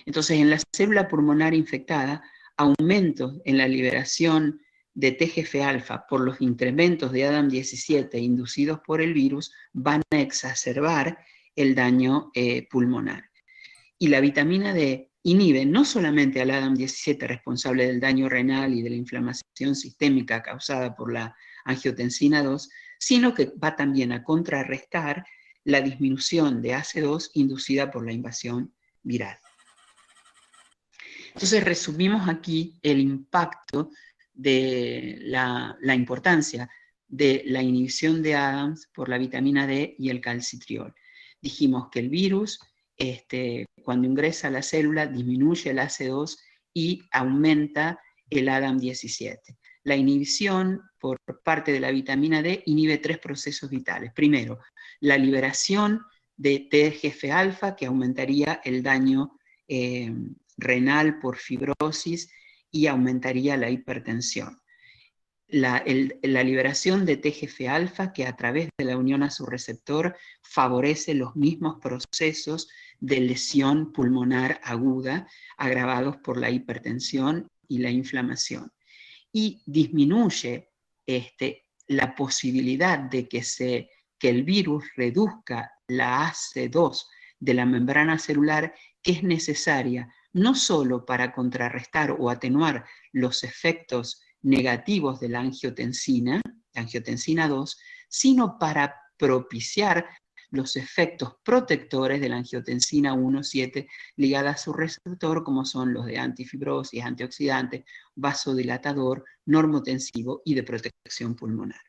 Entonces, en la célula pulmonar infectada, aumentos en la liberación de TGF-alfa por los incrementos de ADAM17 inducidos por el virus van a exacerbar el daño pulmonar. Y la vitamina D inhibe no solamente al ADAM17 responsable del daño renal y de la inflamación sistémica causada por la angiotensina 2, sino que va también a contrarrestar la disminución de AC2 inducida por la invasión viral. Entonces resumimos aquí el impacto de la importancia de la inhibición de ADAMS por la vitamina D y el calcitriol. Dijimos que el virus, cuando ingresa a la célula, disminuye el AC2 y aumenta el ADAM17. La inhibición por parte de la vitamina D inhibe 3 procesos vitales. Primero, la liberación de TGF-alfa, que aumentaría el daño renal por fibrosis y aumentaría la hipertensión. La liberación de TGF-alfa, que a través de la unión a su receptor favorece los mismos procesos de lesión pulmonar aguda agravados por la hipertensión y la inflamación. Y disminuye la posibilidad de que el virus reduzca la AC2 de la membrana celular, que es necesaria no solo para contrarrestar o atenuar los efectos negativos de la angiotensina 2, sino para propiciar los efectos protectores de la angiotensina 1,7 ligada a su receptor, como son los de antifibrosis, antioxidante, vasodilatador, normotensivo y de protección pulmonar.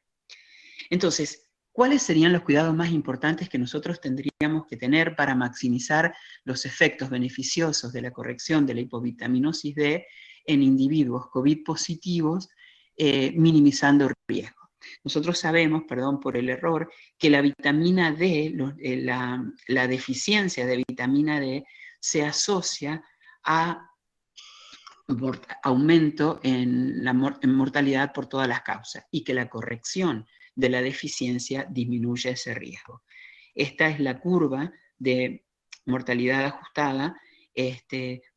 Entonces, ¿cuáles serían los cuidados más importantes que nosotros tendríamos que tener para maximizar los efectos beneficiosos de la corrección de la hipovitaminosis D en individuos COVID positivos, minimizando riesgo? Nosotros sabemos, perdón por el error, que la vitamina D, la deficiencia de vitamina D se asocia a aumento en mortalidad por todas las causas, y que la corrección de la deficiencia disminuye ese riesgo. Esta es la curva de mortalidad ajustada.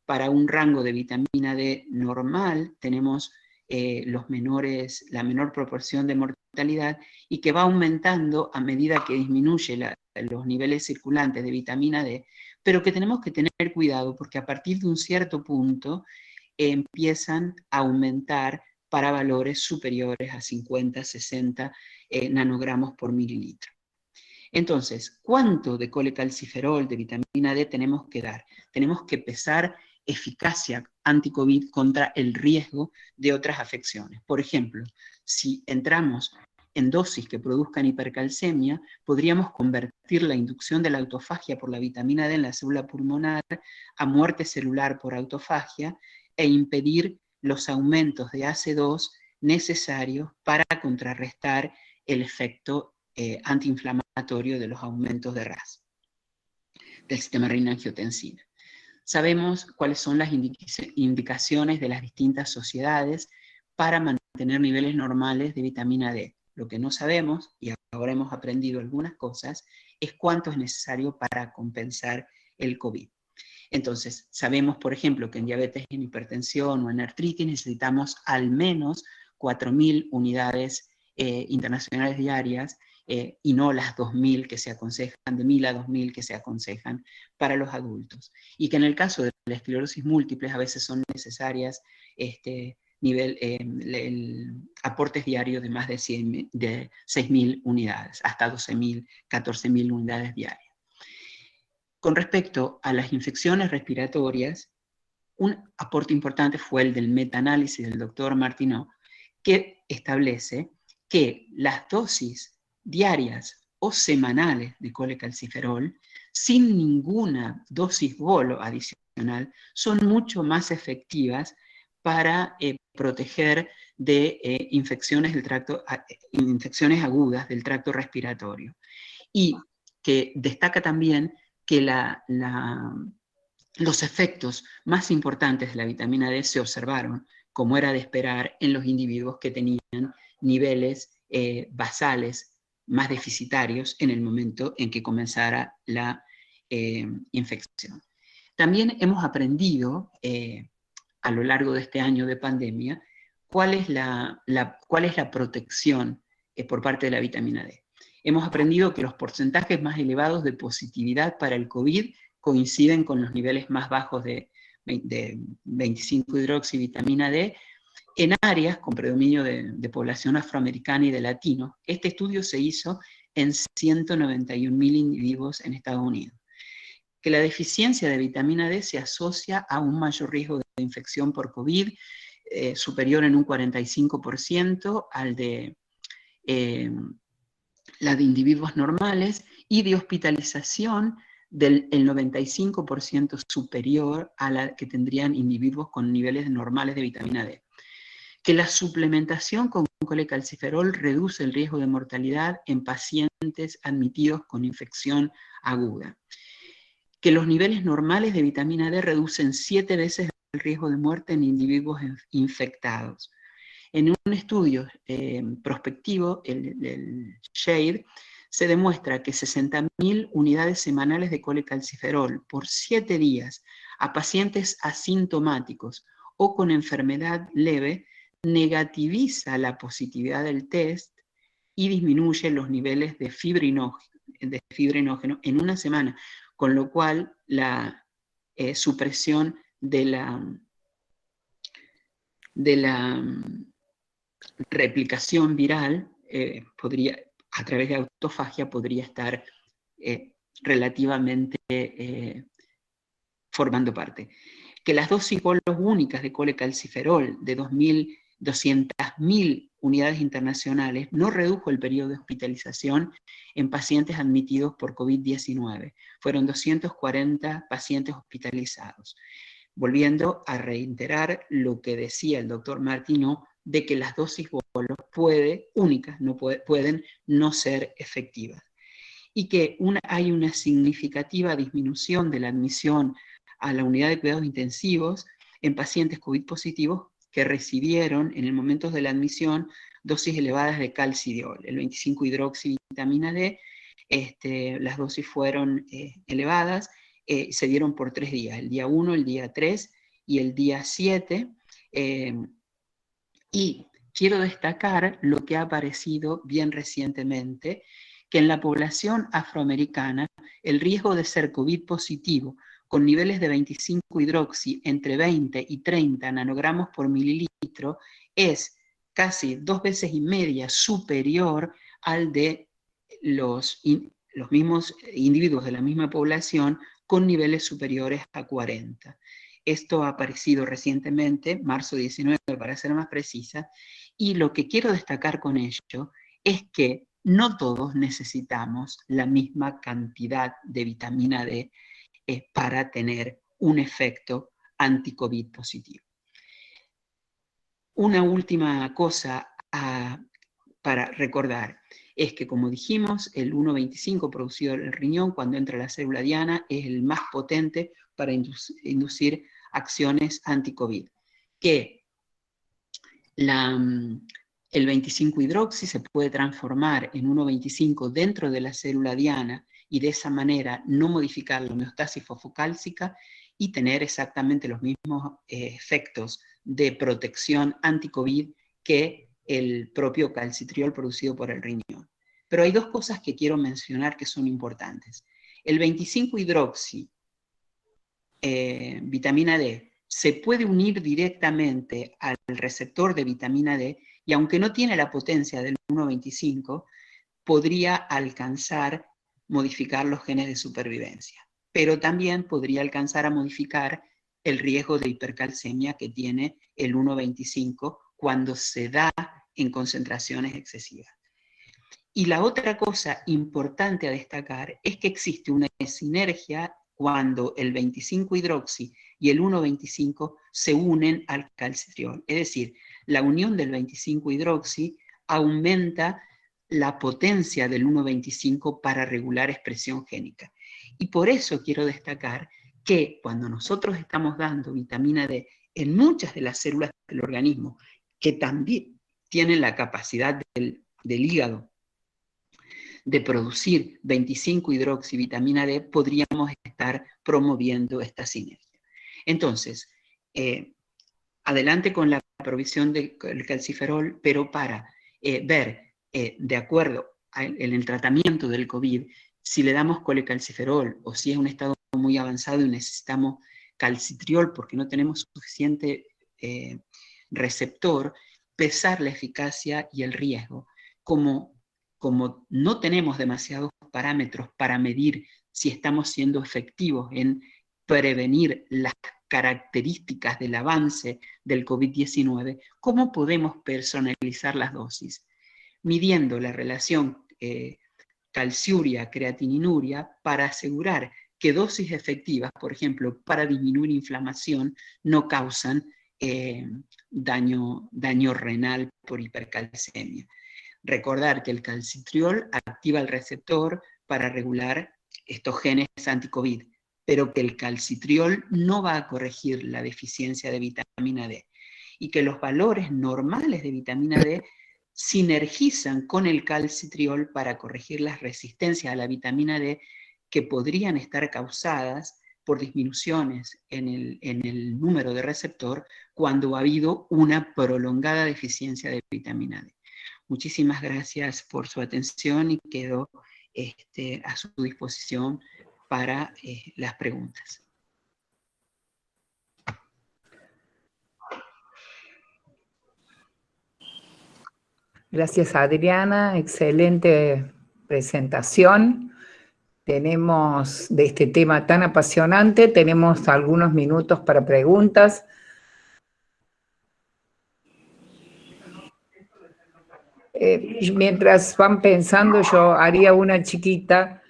Para un rango de vitamina D normal tenemos la menor proporción de mortalidad, y que va aumentando a medida que disminuye los niveles circulantes de vitamina D, pero que tenemos que tener cuidado porque a partir de un cierto punto empiezan a aumentar para valores superiores a 50, 60 nanogramos por mililitro. Entonces, ¿cuánto de colecalciferol, de vitamina D tenemos que dar? Tenemos que pesar eficacia anti-COVID contra el riesgo de otras afecciones. Por ejemplo, si entramos en dosis que produzcan hipercalcemia, podríamos convertir la inducción de la autofagia por la vitamina D en la célula pulmonar a muerte celular por autofagia e impedir los aumentos de AC2 necesarios para contrarrestar el efecto antiinflamatorio de los aumentos de RAS, del sistema renina-angiotensina. Sabemos cuáles son las indicaciones de las distintas sociedades para mantener niveles normales de vitamina D. Lo que no sabemos, y ahora hemos aprendido algunas cosas, es cuánto es necesario para compensar el COVID. Entonces, sabemos, por ejemplo, que en diabetes, en hipertensión o en artritis necesitamos al menos 4.000 unidades internacionales diarias y no las 2.000 que se aconsejan, de 1.000 a 2.000 que se aconsejan para los adultos. Y que en el caso de la esclerosis múltiple a veces son necesarias aportes diarios de más de 6.000 unidades, hasta 12.000, 14.000 unidades diarias. Con respecto a las infecciones respiratorias, un aporte importante fue el del metaanálisis del doctor Martineau, que establece que las dosis diarias o semanales de colecalciferol, sin ninguna dosis bolo adicional, son mucho más efectivas para proteger de infecciones agudas del tracto respiratorio. Y que destaca también que los efectos más importantes de la vitamina D se observaron, como era de esperar, en los individuos que tenían niveles basales más deficitarios en el momento en que comenzara la infección. También hemos aprendido a lo largo de este año de pandemia cuál es la protección por parte de la vitamina D. Hemos aprendido que los porcentajes más elevados de positividad para el COVID coinciden con los niveles más bajos de 25-hidroxivitamina D en áreas con predominio de población afroamericana y de latinos. Este estudio se hizo en 191.000 individuos en Estados Unidos. Que la deficiencia de vitamina D se asocia a un mayor riesgo de infección por COVID, superior en un 45% al de la de individuos normales, y de hospitalización del 95% superior a la que tendrían individuos con niveles normales de vitamina D. Que la suplementación con colecalciferol reduce el riesgo de mortalidad en pacientes admitidos con infección aguda. Que los niveles normales de vitamina D reducen 7 veces el riesgo de muerte en individuos infectados. En un estudio prospectivo, el SHADE, se demuestra que 60.000 unidades semanales de colecalciferol por 7 días a pacientes asintomáticos o con enfermedad leve negativiza la positividad del test y disminuye los niveles de fibrinógeno en una semana, con lo cual la supresión de la replicación viral a través de autofagia podría estar relativamente formando parte. Que las dosis bolos únicas de colecalciferol de 200.000 unidades internacionales no redujo el periodo de hospitalización en pacientes admitidos por COVID-19. Fueron 240 pacientes hospitalizados. Volviendo a reiterar lo que decía el doctor Martineau, de que las dosis bolos pueden no ser efectivas. Y que hay una significativa disminución de la admisión a la unidad de cuidados intensivos en pacientes COVID positivos que recibieron en el momento de la admisión dosis elevadas de calcidiol, el 25-hidroxivitamina D. Las dosis fueron elevadas, se dieron por 3 días, el día 1, el día 3 y el día 7. Y quiero destacar lo que ha aparecido bien recientemente, que en la población afroamericana el riesgo de ser COVID positivo con niveles de 25-hidroxi entre 20 y 30 nanogramos por mililitro es casi 2,5 veces superior al de los mismos individuos de la misma población con niveles superiores a 40. Esto ha aparecido recientemente, marzo 19 para ser más precisa, y lo que quiero destacar con ello es que no todos necesitamos la misma cantidad de vitamina D para tener un efecto anti-COVID positivo. Una última cosa para recordar es que, como dijimos, el 1,25 producido en el riñón cuando entra la célula diana es el más potente para inducir acciones anti-COVID. Que el 25-hidroxi se puede transformar en 1,25 dentro de la célula diana y de esa manera no modificar la homeostasis fosfocálcica y tener exactamente los mismos efectos de protección anti-COVID que el propio calcitriol producido por el riñón. Pero hay dos cosas que quiero mencionar que son importantes. El 25-hidroxi, vitamina D, se puede unir directamente al receptor de vitamina D y aunque no tiene la potencia del 1,25, podría alcanzar modificar los genes de supervivencia, pero también podría alcanzar a modificar el riesgo de hipercalcemia que tiene el 1,25 cuando se da en concentraciones excesivas. Y la otra cosa importante a destacar es que existe una sinergia cuando el 25-hidroxi y el 1,25 se unen al calcitriol. Es decir, la unión del 25-hidroxi aumenta la potencia del 1,25 para regular expresión génica. Y por eso quiero destacar que cuando nosotros estamos dando vitamina D en muchas de las células del organismo, que también tienen la capacidad del hígado de producir 25-hidroxivitamina D, podríamos estar promoviendo esta sinergia. Entonces, adelante con la provisión del calciferol, pero para ver, de acuerdo en el tratamiento del COVID, si le damos colecalciferol o si es un estado muy avanzado y necesitamos calcitriol porque no tenemos suficiente receptor, pesar la eficacia y el riesgo. Como no tenemos demasiados parámetros para medir si estamos siendo efectivos en prevenir las características del avance del COVID-19, ¿cómo podemos personalizar las dosis? Midiendo la relación calciuria-creatininuria para asegurar que dosis efectivas, por ejemplo, para disminuir inflamación, no causan daño renal por hipercalcemia. Recordar que el calcitriol activa el receptor para regular estos genes anti-COVID, pero que el calcitriol no va a corregir la deficiencia de vitamina D y que los valores normales de vitamina D sinergizan con el calcitriol para corregir las resistencias a la vitamina D que podrían estar causadas por disminuciones en el número de receptor cuando ha habido una prolongada deficiencia de vitamina D. Muchísimas gracias por su atención y quedo a su disposición para las preguntas. Gracias, Adriana. Excelente presentación. Tenemos de este tema tan apasionante, tenemos algunos minutos para preguntas. Mientras van pensando, yo haría una chiquita.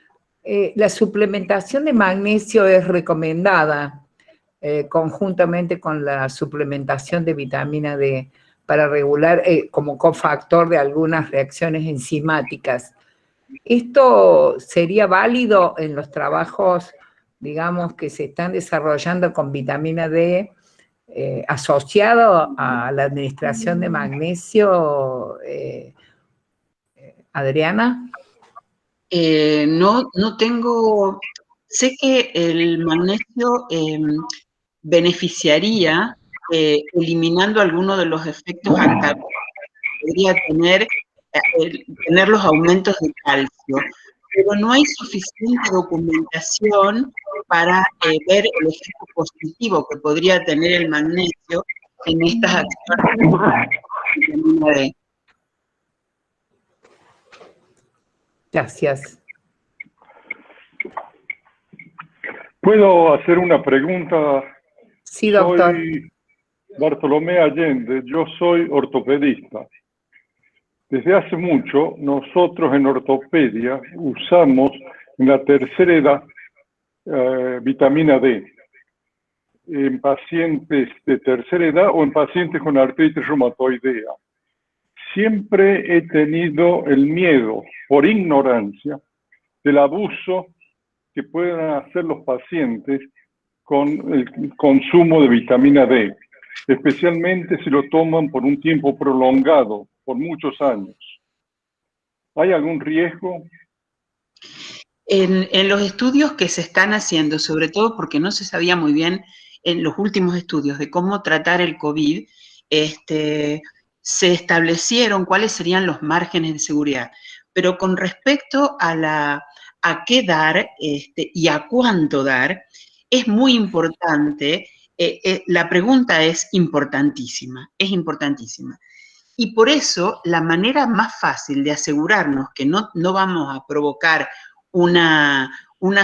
La suplementación de magnesio es recomendada conjuntamente con la suplementación de vitamina D para regular como cofactor de algunas reacciones enzimáticas. ¿Esto sería válido en los trabajos, digamos, que se están desarrollando con vitamina D asociado a la administración de magnesio, Adriana? No tengo... Sé que el magnesio beneficiaría eliminando algunos de los efectos antagónicos que podría tener los aumentos de calcio, pero no hay suficiente documentación para ver el efecto positivo que podría tener el magnesio en estas acciones de vitamina D. Gracias. ¿Puedo hacer una pregunta? Sí, doctor. Soy Bartolomé Allende, yo soy ortopedista. Desde hace mucho, nosotros en ortopedia usamos en la tercera edad vitamina D en pacientes de tercera edad o en pacientes con artritis reumatoidea. Siempre he tenido el miedo, por ignorancia, del abuso que puedan hacer los pacientes con el consumo de vitamina D, especialmente si lo toman por un tiempo prolongado, por muchos años. ¿Hay algún riesgo? En los estudios que se están haciendo, sobre todo porque no se sabía muy bien en los últimos estudios de cómo tratar el COVID, se establecieron cuáles serían los márgenes de seguridad. Pero con respecto a qué dar y a cuánto dar, es muy importante, la pregunta es importantísima, es importantísima. Y por eso la manera más fácil de asegurarnos que no vamos a provocar una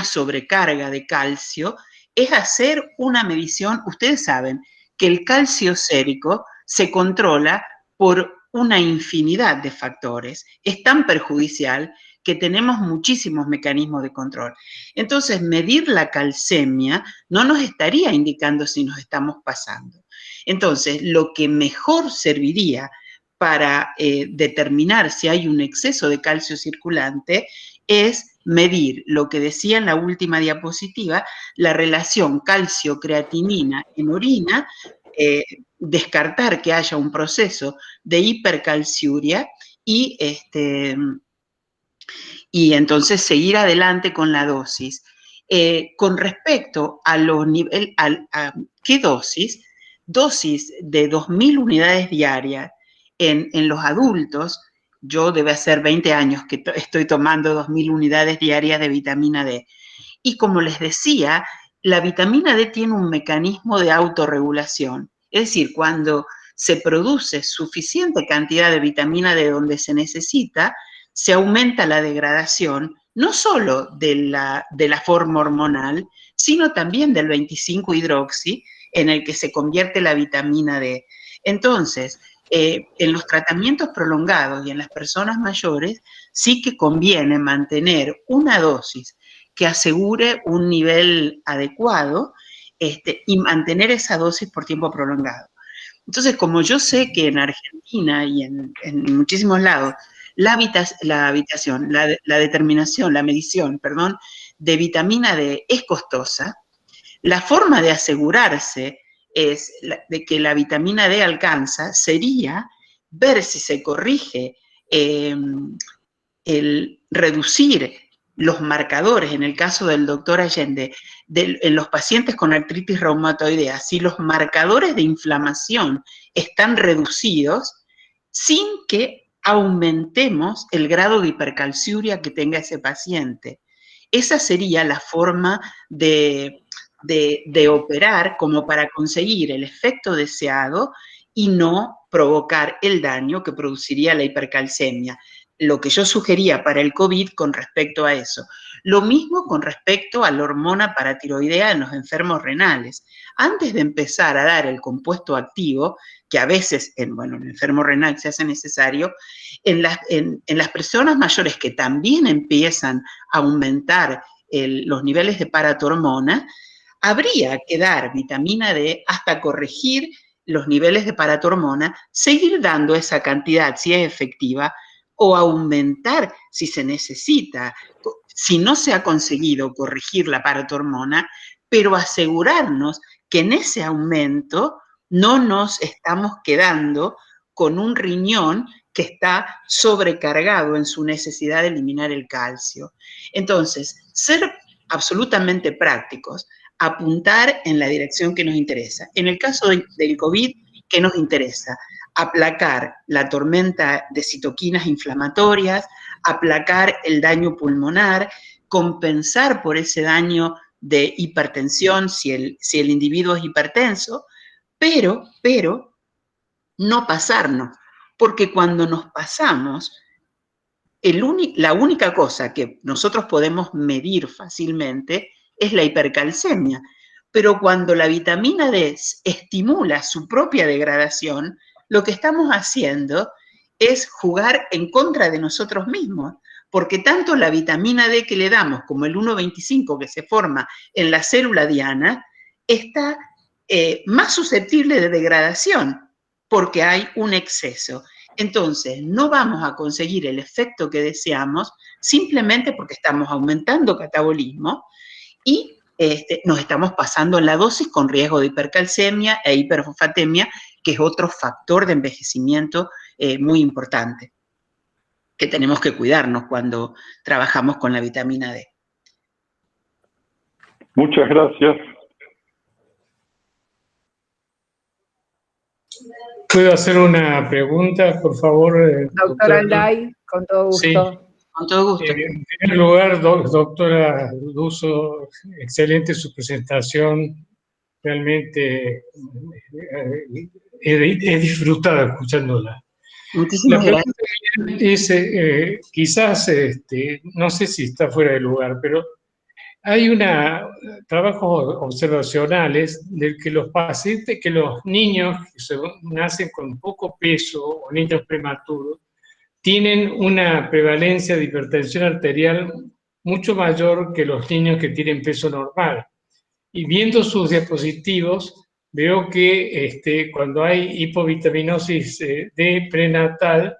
sobrecarga de calcio es hacer una medición. Ustedes saben que el calcio sérico se controla por una infinidad de factores. Es tan perjudicial que tenemos muchísimos mecanismos de control. Entonces, medir la calcemia no nos estaría indicando si nos estamos pasando. Entonces, lo que mejor serviría para determinar si hay un exceso de calcio circulante es medir lo que decía en la última diapositiva, la relación calcio-creatinina en orina, descartar que haya un proceso de hipercalciuria y entonces seguir adelante con la dosis. Con respecto a los niveles, ¿qué dosis? Dosis de 2.000 unidades diarias en los adultos. Yo debe hacer 20 años que estoy tomando 2.000 unidades diarias de vitamina D. Y como les decía, la vitamina D tiene un mecanismo de autorregulación. Es decir, cuando se produce suficiente cantidad de vitamina D donde se necesita, se aumenta la degradación, no solo de la forma hormonal, sino también del 25-hidroxi, en el que se convierte la vitamina D. Entonces, en los tratamientos prolongados y en las personas mayores, sí que conviene mantener una dosis que asegure un nivel adecuado y mantener esa dosis por tiempo prolongado. Entonces, como yo sé que en Argentina y en muchísimos lados, la medición de vitamina D es costosa, la forma de asegurarse de que la vitamina D alcanza sería ver si se corrige el reducir los marcadores, en el caso del doctor Allende, en los pacientes con artritis reumatoidea, si los marcadores de inflamación están reducidos sin que aumentemos el grado de hipercalciuria que tenga ese paciente. Esa sería la forma de operar como para conseguir el efecto deseado y no provocar el daño que produciría la hipercalcemia. Lo que yo sugería para el COVID con respecto a eso. Lo mismo con respecto a la hormona paratiroidea en los enfermos renales. Antes de empezar a dar el compuesto activo, que a veces en el enfermo renal se hace necesario, en las personas mayores que también empiezan a aumentar los niveles de paratormona, habría que dar vitamina D hasta corregir los niveles de paratormona, seguir dando esa cantidad si es efectiva, o aumentar si se necesita, si no se ha conseguido corregir la paratormona, pero asegurarnos que en ese aumento no nos estamos quedando con un riñón que está sobrecargado en su necesidad de eliminar el calcio. Entonces, ser absolutamente prácticos, apuntar en la dirección que nos interesa. En el caso del COVID, ¿qué nos interesa? Aplacar la tormenta de citoquinas inflamatorias, aplacar el daño pulmonar, compensar por ese daño de hipertensión si el individuo es hipertenso, pero no pasarnos, porque cuando nos pasamos, la única cosa que nosotros podemos medir fácilmente es la hipercalcemia, pero cuando la vitamina D estimula su propia degradación, lo que estamos haciendo es jugar en contra de nosotros mismos, porque tanto la vitamina D que le damos como el 1,25 que se forma en la célula diana está más susceptible de degradación, porque hay un exceso. Entonces, no vamos a conseguir el efecto que deseamos simplemente porque estamos aumentando catabolismo y nos estamos pasando en la dosis con riesgo de hipercalcemia e hiperfosfatemia, que es otro factor de envejecimiento muy importante, que tenemos que cuidarnos cuando trabajamos con la vitamina D. Muchas gracias. ¿Puedo hacer una pregunta, por favor? Doctor Alday, con todo gusto. Sí. Con todo gusto. En primer lugar, doctora Duso, excelente su presentación. Realmente he disfrutado escuchándola. Muchísimas La gracias. pregunta es, quizás, no sé si está fuera de lugar, pero hay trabajos observacionales de que los pacientes, que los niños que nacen con poco peso o niños prematuros, tienen una prevalencia de hipertensión arterial mucho mayor que los niños que tienen peso normal. Y viendo sus diapositivos, veo que cuando hay hipovitaminosis D prenatal,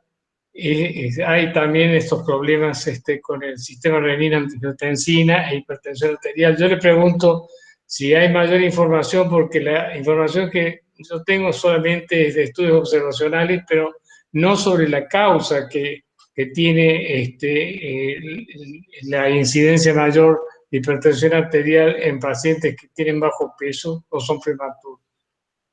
hay también estos problemas con el sistema renina-angiotensina e hipertensión arterial. Yo le pregunto si hay mayor información, porque la información que yo tengo solamente es de estudios observacionales, pero no sobre la causa que tiene la incidencia mayor de hipertensión arterial en pacientes que tienen bajo peso o son prematuros.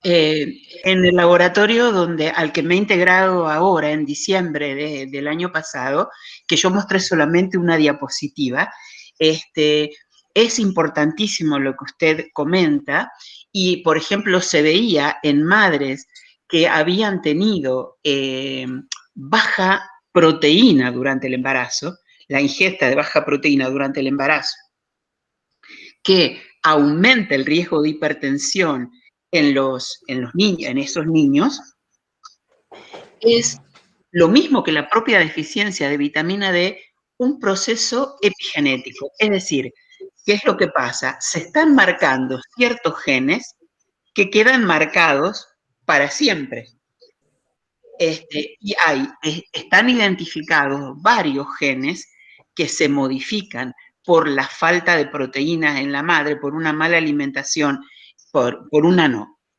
En el laboratorio al que me he integrado ahora, en diciembre del año pasado, que yo mostré solamente una diapositiva, es importantísimo lo que usted comenta, y por ejemplo se veía en madres que habían tenido baja proteína durante el embarazo, la ingesta de baja proteína durante el embarazo, que aumenta el riesgo de hipertensión en esos niños, es lo mismo que la propia deficiencia de vitamina D, un proceso epigenético. Es decir, ¿qué es lo que pasa? Se están marcando ciertos genes que quedan marcados para siempre. Y están identificados varios genes que se modifican por la falta de proteínas en la madre, por una mala alimentación,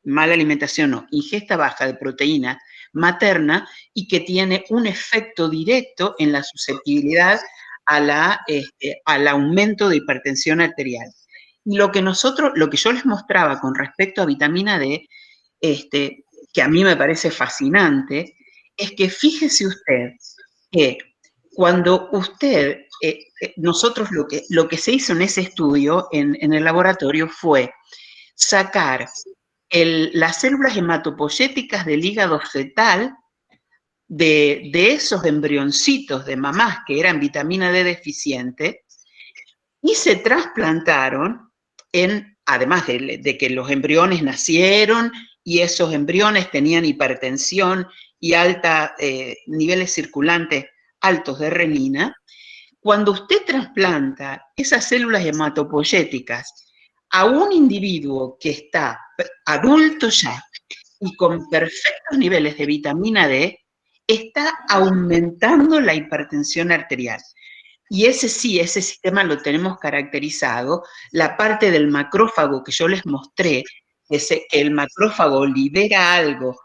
mala alimentación no, ingesta baja de proteína materna, y que tiene un efecto directo en la susceptibilidad al aumento de hipertensión arterial. Y lo que yo les mostraba con respecto a vitamina D, que a mí me parece fascinante, es que fíjese usted que cuando nosotros lo que se hizo en ese estudio, en el laboratorio, fue sacar las células hematopoyéticas del hígado fetal de esos embrioncitos de mamás que eran vitamina D deficiente, y se trasplantaron además de que los embriones nacieron y esos embriones tenían hipertensión y niveles circulantes altos de renina. Cuando usted trasplanta esas células hematopoyéticas a un individuo que está adulto ya y con perfectos niveles de vitamina D, está aumentando la hipertensión arterial. Y ese sistema lo tenemos caracterizado. La parte del macrófago que yo les mostré, que el macrófago libera algo,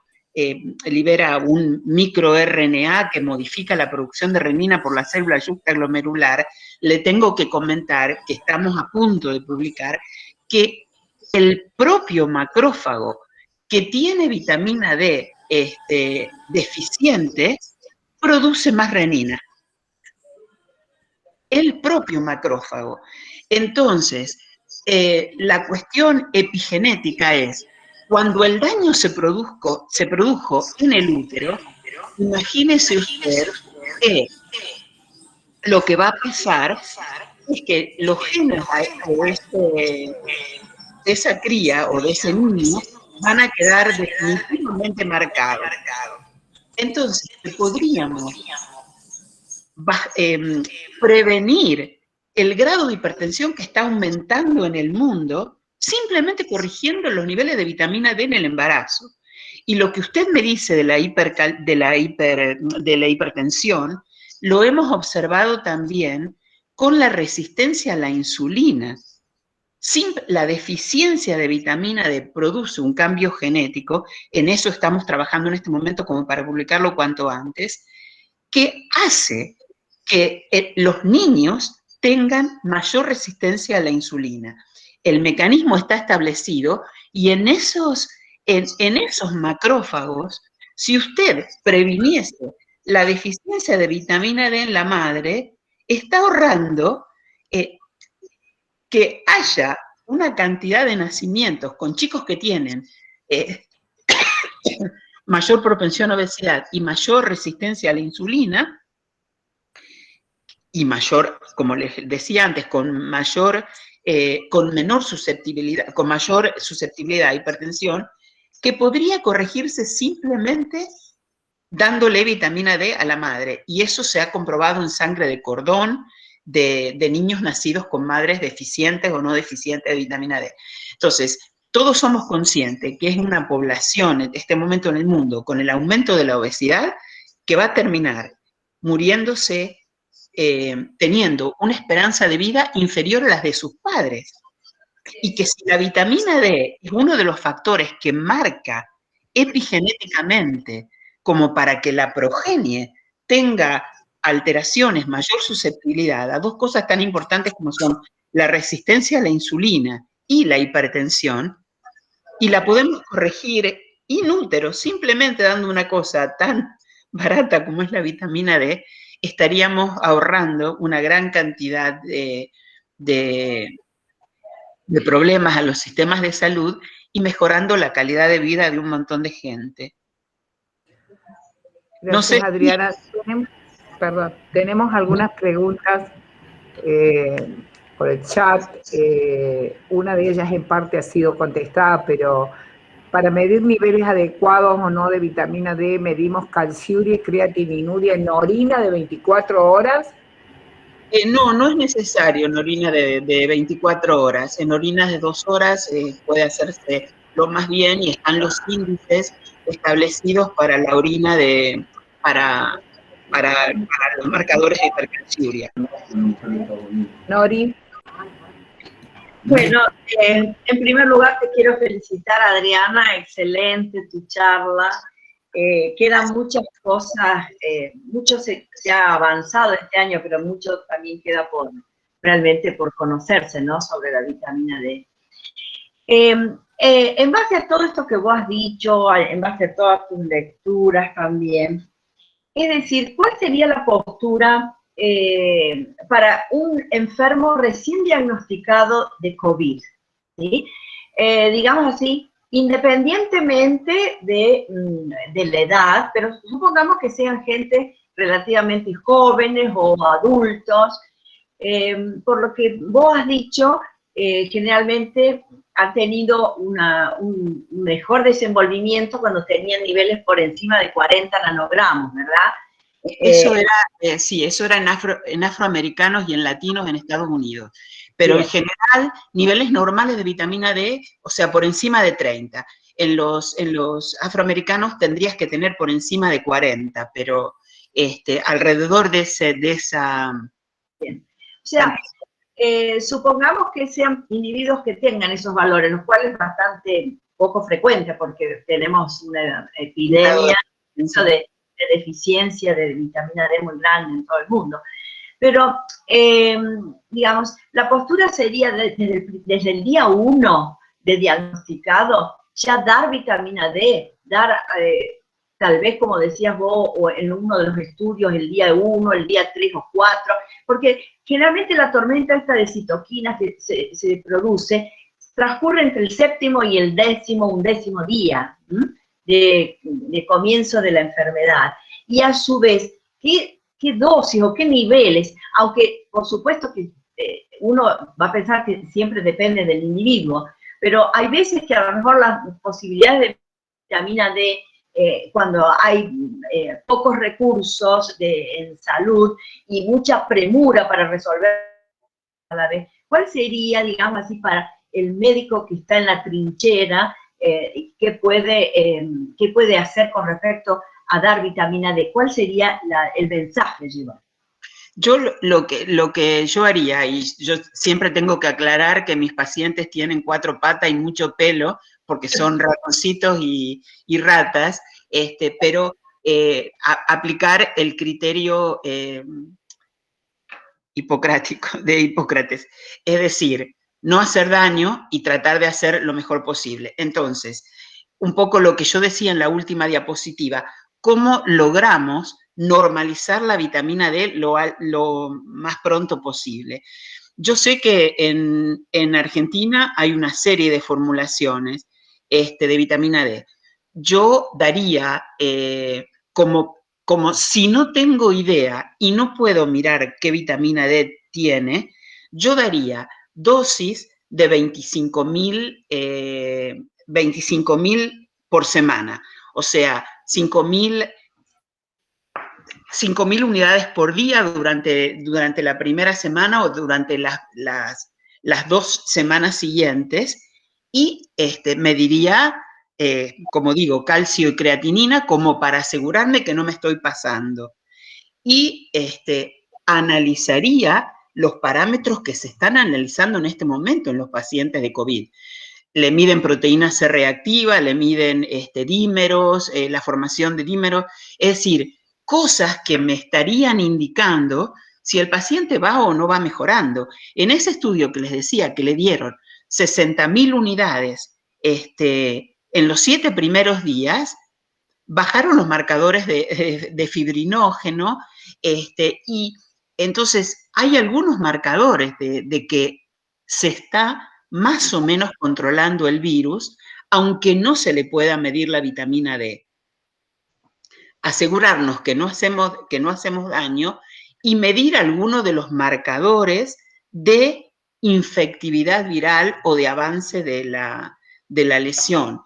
libera un microRNA que modifica la producción de renina por la célula yuxtaglomerular. Le tengo que comentar que estamos a punto de publicar que el propio macrófago que tiene vitamina D deficiente produce más renina. El propio macrófago. Entonces, la cuestión epigenética es, cuando el daño se produjo en el útero, imagínese usted que lo que va a pasar es que los genes de esa cría o de ese niño van a quedar definitivamente marcados. Entonces, podríamos prevenir el grado de hipertensión que está aumentando en el mundo simplemente corrigiendo los niveles de vitamina D en el embarazo. Y lo que usted me dice de la hipertensión, lo hemos observado también con la resistencia a la insulina. La deficiencia de vitamina D produce un cambio genético, en eso estamos trabajando en este momento como para publicarlo cuanto antes, que hace que los niños tengan mayor resistencia a la insulina. El mecanismo está establecido y en esos macrófagos, si usted previniese la deficiencia de vitamina D en la madre, está ahorrando que haya una cantidad de nacimientos con chicos que tienen mayor propensión a obesidad y mayor resistencia a la insulina, y mayor, como les decía antes, con menor susceptibilidad, con mayor susceptibilidad a hipertensión, que podría corregirse simplemente dándole vitamina D a la madre. Y eso se ha comprobado en sangre de cordón de niños nacidos con madres deficientes o no deficientes de vitamina D. Entonces, todos somos conscientes que es una población en este momento en el mundo con el aumento de la obesidad que va a terminar muriéndose teniendo una esperanza de vida inferior a las de sus padres. Y que si la vitamina D es uno de los factores que marca epigenéticamente como para que la progenie tenga alteraciones, mayor susceptibilidad a dos cosas tan importantes como son la resistencia a la insulina y la hipertensión, y la podemos corregir in útero simplemente dando una cosa tan barata como es la vitamina D, estaríamos ahorrando una gran cantidad de problemas a los sistemas de salud y mejorando la calidad de vida de un montón de gente. Gracias, no sé, Adriana. Tenemos algunas preguntas por el chat. Una de ellas en parte ha sido contestada, pero para medir niveles adecuados o no de vitamina D, medimos calciuria y creatininuria en orina de 24 horas. No es necesario en orina de 24 horas. En orinas de 2 horas puede hacerse lo más bien y están los índices establecidos para la orina para los marcadores de hipercalciuria. Nori. Bueno, en primer lugar te quiero felicitar, Adriana, excelente tu charla. Quedan muchas cosas, mucho se ha avanzado este año, pero mucho también queda realmente por conocerse, ¿no? Sobre la vitamina D. En base a todo esto que vos has dicho, en base a todas tus lecturas también, es decir, ¿cuál sería la postura para un enfermo recién diagnosticado de COVID? ¿Sí? Digamos así, independientemente de la edad, pero supongamos que sean gente relativamente jóvenes o adultos, por lo que vos has dicho, generalmente han tenido un mejor desenvolvimiento cuando tenían niveles por encima de 40 nanogramos, ¿verdad? Eso era, sí, eso era en afroamericanos y en latinos en Estados Unidos. Pero bien, en general, niveles normales de vitamina D, o sea, por encima de 30. En los afroamericanos tendrías que tener por encima de 40, pero alrededor de esa... Bien. O sea, supongamos que sean individuos que tengan esos valores, lo cual es bastante poco frecuente porque tenemos una epidemia de deficiencia de vitamina D muy grande en todo el mundo. Pero, digamos, la postura sería desde el día 1 de diagnosticado, ya dar vitamina D, dar, tal vez como decías vos, o en uno de los estudios, el día 1, el día 3 o 4, porque generalmente la tormenta esta de citoquinas que se produce transcurre entre el 7º y el 10º día de comienzo de la enfermedad. Y a su vez, ¿qué dosis o qué niveles? Aunque por supuesto que uno va a pensar que siempre depende del individuo, pero hay veces que a lo mejor las posibilidades de vitamina D cuando hay pocos recursos en salud y mucha premura para resolver a la vez, ¿cuál sería, digamos así, para el médico que está en la trinchera, qué puede hacer con respecto a dar vitamina D? ¿Cuál sería el mensaje, Giovanni? Yo lo que yo haría, y yo siempre tengo que aclarar que mis pacientes tienen 4 patas y mucho pelo, porque son ratoncitos y ratas, pero aplicar el criterio hipocrático de Hipócrates, es decir, no hacer daño y tratar de hacer lo mejor posible. Entonces, un poco lo que yo decía en la última diapositiva, ¿cómo logramos normalizar la vitamina D lo más pronto posible? Yo sé que en Argentina hay una serie de formulaciones de vitamina D. Yo daría como si no tengo idea y no puedo mirar qué vitamina D tiene, yo daría dosis de 25.000 por semana. O sea, 5.000 unidades por día durante la primera semana o durante las 2 semanas siguientes, y mediría, como digo, calcio y creatinina como para asegurarme que no me estoy pasando. Y analizaría los parámetros que se están analizando en este momento en los pacientes de COVID. Le miden proteína C reactiva, le miden dímeros, la formación de dímeros, es decir, cosas que me estarían indicando si el paciente va o no va mejorando. En ese estudio que les decía que le dieron 60.000 unidades en los 7 primeros días, bajaron los marcadores de fibrinógeno, y entonces hay algunos marcadores de que se está más o menos controlando el virus, aunque no se le pueda medir la vitamina D. Asegurarnos que no hacemos daño y medir algunos de los marcadores de infectividad viral o de avance de la lesión.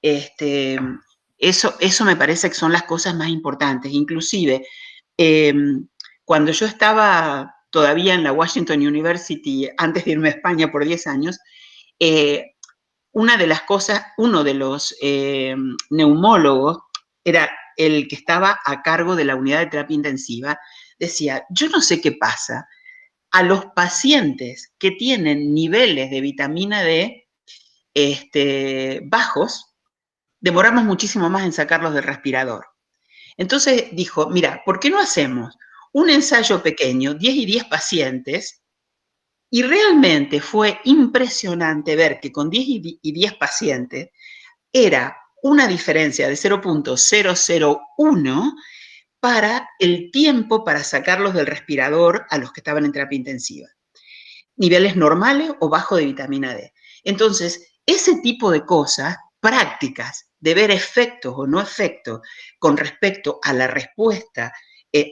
Eso me parece que son las cosas más importantes. Inclusive, cuando yo estaba todavía en la Washington University, antes de irme a España por 10 años, uno de los neumólogos, era el que estaba a cargo de la unidad de terapia intensiva, decía, yo no sé qué pasa, a los pacientes que tienen niveles de vitamina D bajos, demoramos muchísimo más en sacarlos del respirador. Entonces dijo, mira, ¿por qué no hacemos un ensayo pequeño, 10 y 10 pacientes? Y realmente fue impresionante ver que con 10 y 10 pacientes era una diferencia de 0.001 para el tiempo para sacarlos del respirador a los que estaban en terapia intensiva. Niveles normales o bajos de vitamina D. Entonces, ese tipo de cosas prácticas, de ver efectos o no efectos con respecto a la respuesta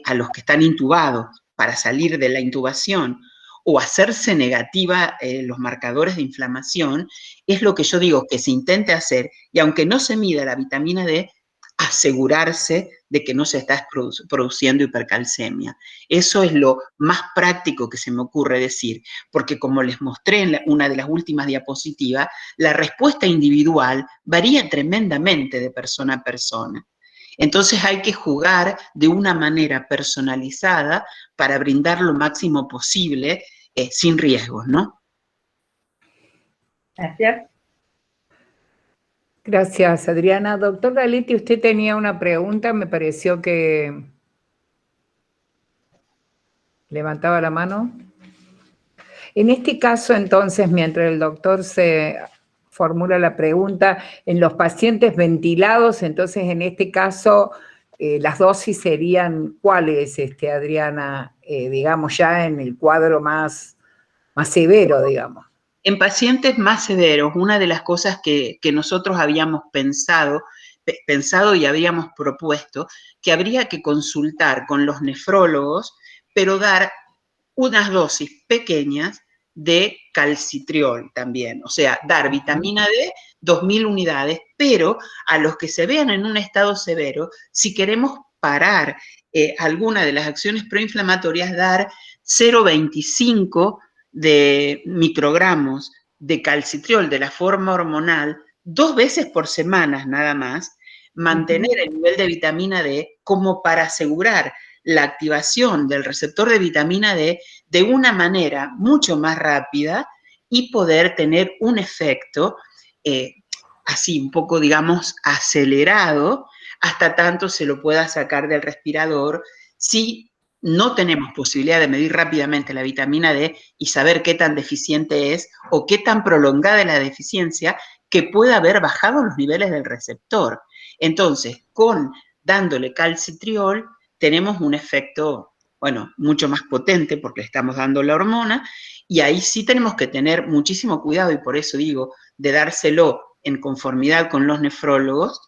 a los que están intubados para salir de la intubación o hacerse negativa los marcadores de inflamación, es lo que yo digo que se intente hacer, y aunque no se mida la vitamina D, asegurarse de que no se está produciendo hipercalcemia. Eso es lo más práctico que se me ocurre decir, porque como les mostré en una de las últimas diapositivas, la respuesta individual varía tremendamente de persona a persona. Entonces hay que jugar de una manera personalizada para brindar lo máximo posible sin riesgos, ¿no? Gracias. Gracias, Adriana. Doctor Galetti, usted tenía una pregunta, me pareció que levantaba la mano. En este caso, entonces, mientras el doctor se formula la pregunta, en los pacientes ventilados, entonces, en este caso, las dosis serían, ¿cuáles, Adriana? Digamos, ya en el cuadro más severo, digamos. En pacientes más severos, una de las cosas que nosotros habíamos pensado y habíamos propuesto, que habría que consultar con los nefrólogos, pero dar unas dosis pequeñas de calcitriol también, o sea, dar vitamina D 2.000 unidades, pero a los que se vean en un estado severo, si queremos parar alguna de las acciones proinflamatorias, dar 0,25 de microgramos de calcitriol de la forma hormonal 2 veces por semana nada más, mantener el nivel de vitamina D como para asegurar la activación del receptor de vitamina D de una manera mucho más rápida y poder tener un efecto así un poco, digamos, acelerado hasta tanto se lo pueda sacar del respirador. Si no tenemos posibilidad de medir rápidamente la vitamina D y saber qué tan deficiente es o qué tan prolongada es la deficiencia, que pueda haber bajado los niveles del receptor. Entonces, dándole calcitriol, tenemos un efecto, bueno, mucho más potente porque le estamos dando la hormona, y ahí sí tenemos que tener muchísimo cuidado, y por eso digo, de dárselo en conformidad con los nefrólogos,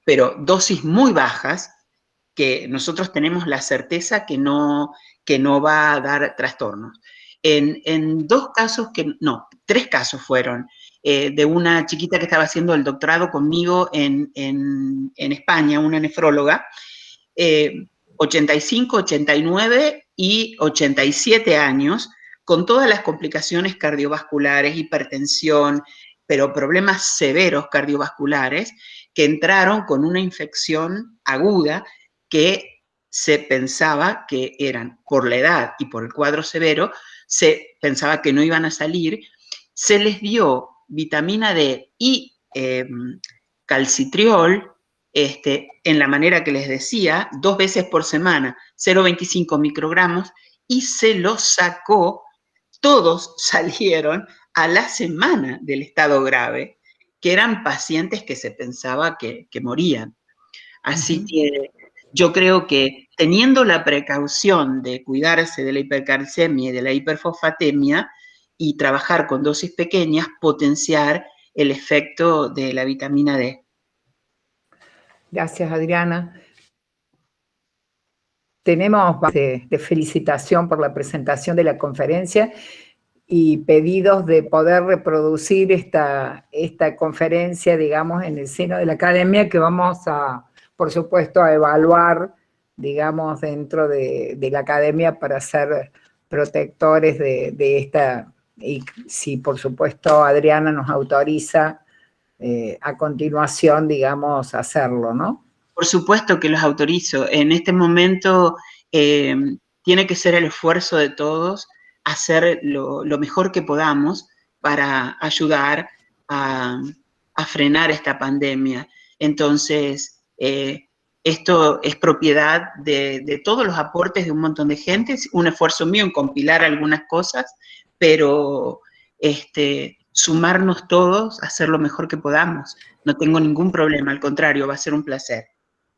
pero dosis muy bajas, que nosotros tenemos la certeza que no va a dar trastornos. En 2 casos, no, 3 casos fueron, de una chiquita que estaba haciendo el doctorado conmigo en España, una nefróloga, 85, 89 y 87 años, con todas las complicaciones cardiovasculares, hipertensión, pero problemas severos cardiovasculares, que entraron con una infección aguda que se pensaba que eran, por la edad y por el cuadro severo, se pensaba que no iban a salir. Se les dio vitamina D y calcitriol, en la manera que les decía, 2 veces por semana, 0,25 microgramos, y se los sacó, todos salieron a la semana del estado grave, que eran pacientes que se pensaba que morían. Así que yo creo que teniendo la precaución de cuidarse de la hipercalcemia y de la hiperfosfatemia y trabajar con dosis pequeñas, potenciar el efecto de la vitamina D. Gracias, Adriana. Tenemos de felicitación por la presentación de la conferencia y pedidos de poder reproducir esta conferencia, digamos, en el seno de la academia, que vamos a, por supuesto, a evaluar, digamos, dentro de la academia para ser protectores de esta, y si por supuesto Adriana nos autoriza a continuación, digamos, hacerlo, ¿no? Por supuesto que los autorizo. En este momento tiene que ser el esfuerzo de todos, hacer lo mejor que podamos para ayudar a frenar esta pandemia. Entonces, esto es propiedad de todos los aportes de un montón de gente, es un esfuerzo mío en compilar algunas cosas, pero sumarnos todos, hacer lo mejor que podamos. No tengo ningún problema, al contrario, va a ser un placer.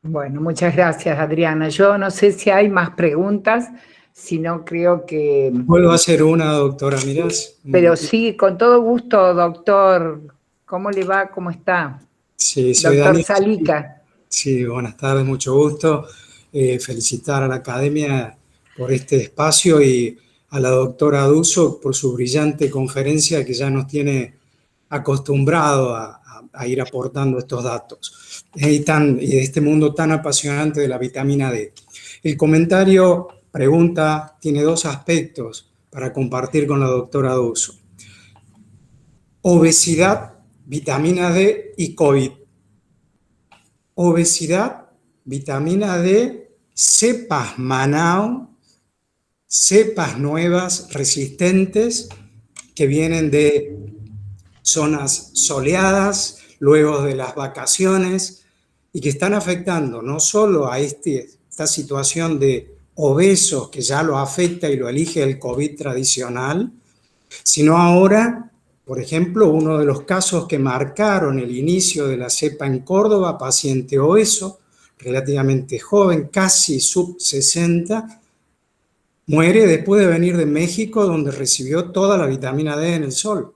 Bueno, muchas gracias, Adriana. Yo no sé si hay más preguntas, si no creo que... Vuelvo a hacer una, doctora Mirás. Pero sí, con todo gusto, doctor. ¿Cómo le va? ¿Cómo está? Sí, soy doctor Dani Salica. Sí, buenas tardes, mucho gusto. Felicitar a la academia por este espacio y a la doctora Duso por su brillante conferencia que ya nos tiene acostumbrado a ir aportando estos datos y de este mundo tan apasionante de la vitamina D. El comentario, pregunta, tiene 2 aspectos para compartir con la doctora Duso. Obesidad, vitamina D y COVID. Obesidad, vitamina D, cepas Manao, cepas nuevas resistentes que vienen de zonas soleadas, luego de las vacaciones, y que están afectando no solo a esta situación de obesos que ya lo afecta y lo elige el COVID tradicional, sino ahora, por ejemplo, uno de los casos que marcaron el inicio de la cepa en Córdoba, paciente obeso, relativamente joven, casi sub 60, muere después de venir de México, donde recibió toda la vitamina D en el sol.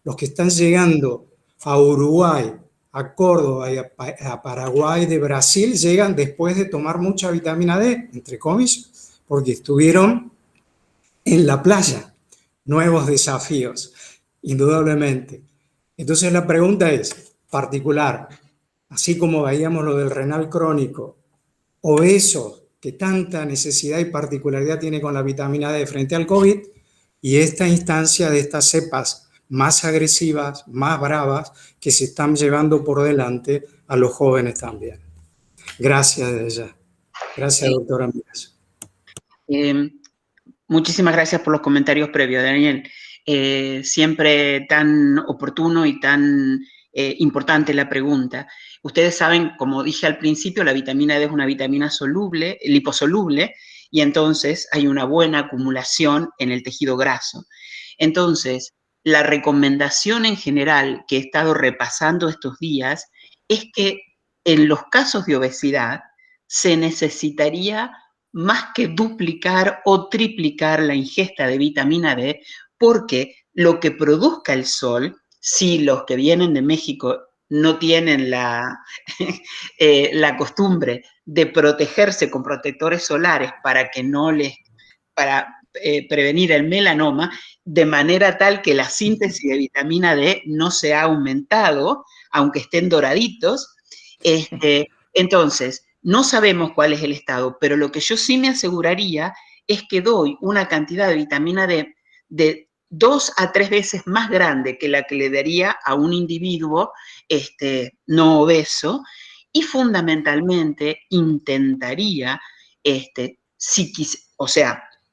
Los que están llegando a Uruguay, a Córdoba y a Paraguay de Brasil llegan después de tomar mucha vitamina D, entre comillas, porque estuvieron en la playa. Nuevos desafíos, indudablemente. Entonces la pregunta es particular, así como veíamos lo del renal crónico, obeso, que tanta necesidad y particularidad tiene con la vitamina D frente al COVID, y esta instancia de estas cepas más agresivas, más bravas, que se están llevando por delante a los jóvenes también. Gracias desde ya. Gracias, doctora Miras. Muchísimas gracias por los comentarios previos, Daniel. Siempre tan oportuno y tan importante la pregunta. Ustedes saben, como dije al principio, la vitamina D es una vitamina soluble, liposoluble, y entonces hay una buena acumulación en el tejido graso. Entonces, la recomendación en general que he estado repasando estos días es que en los casos de obesidad se necesitaría más que duplicar o triplicar la ingesta de vitamina D, porque lo que produzca el sol, si los que vienen de México no tienen la costumbre de protegerse con protectores solares para prevenir el melanoma, de manera tal que la síntesis de vitamina D no se ha aumentado, aunque estén doraditos. Entonces, no sabemos cuál es el estado, pero lo que yo sí me aseguraría es que doy una cantidad de vitamina D de 2 a 3 veces más grande que la que le daría a un individuo no obeso, y fundamentalmente intentaría,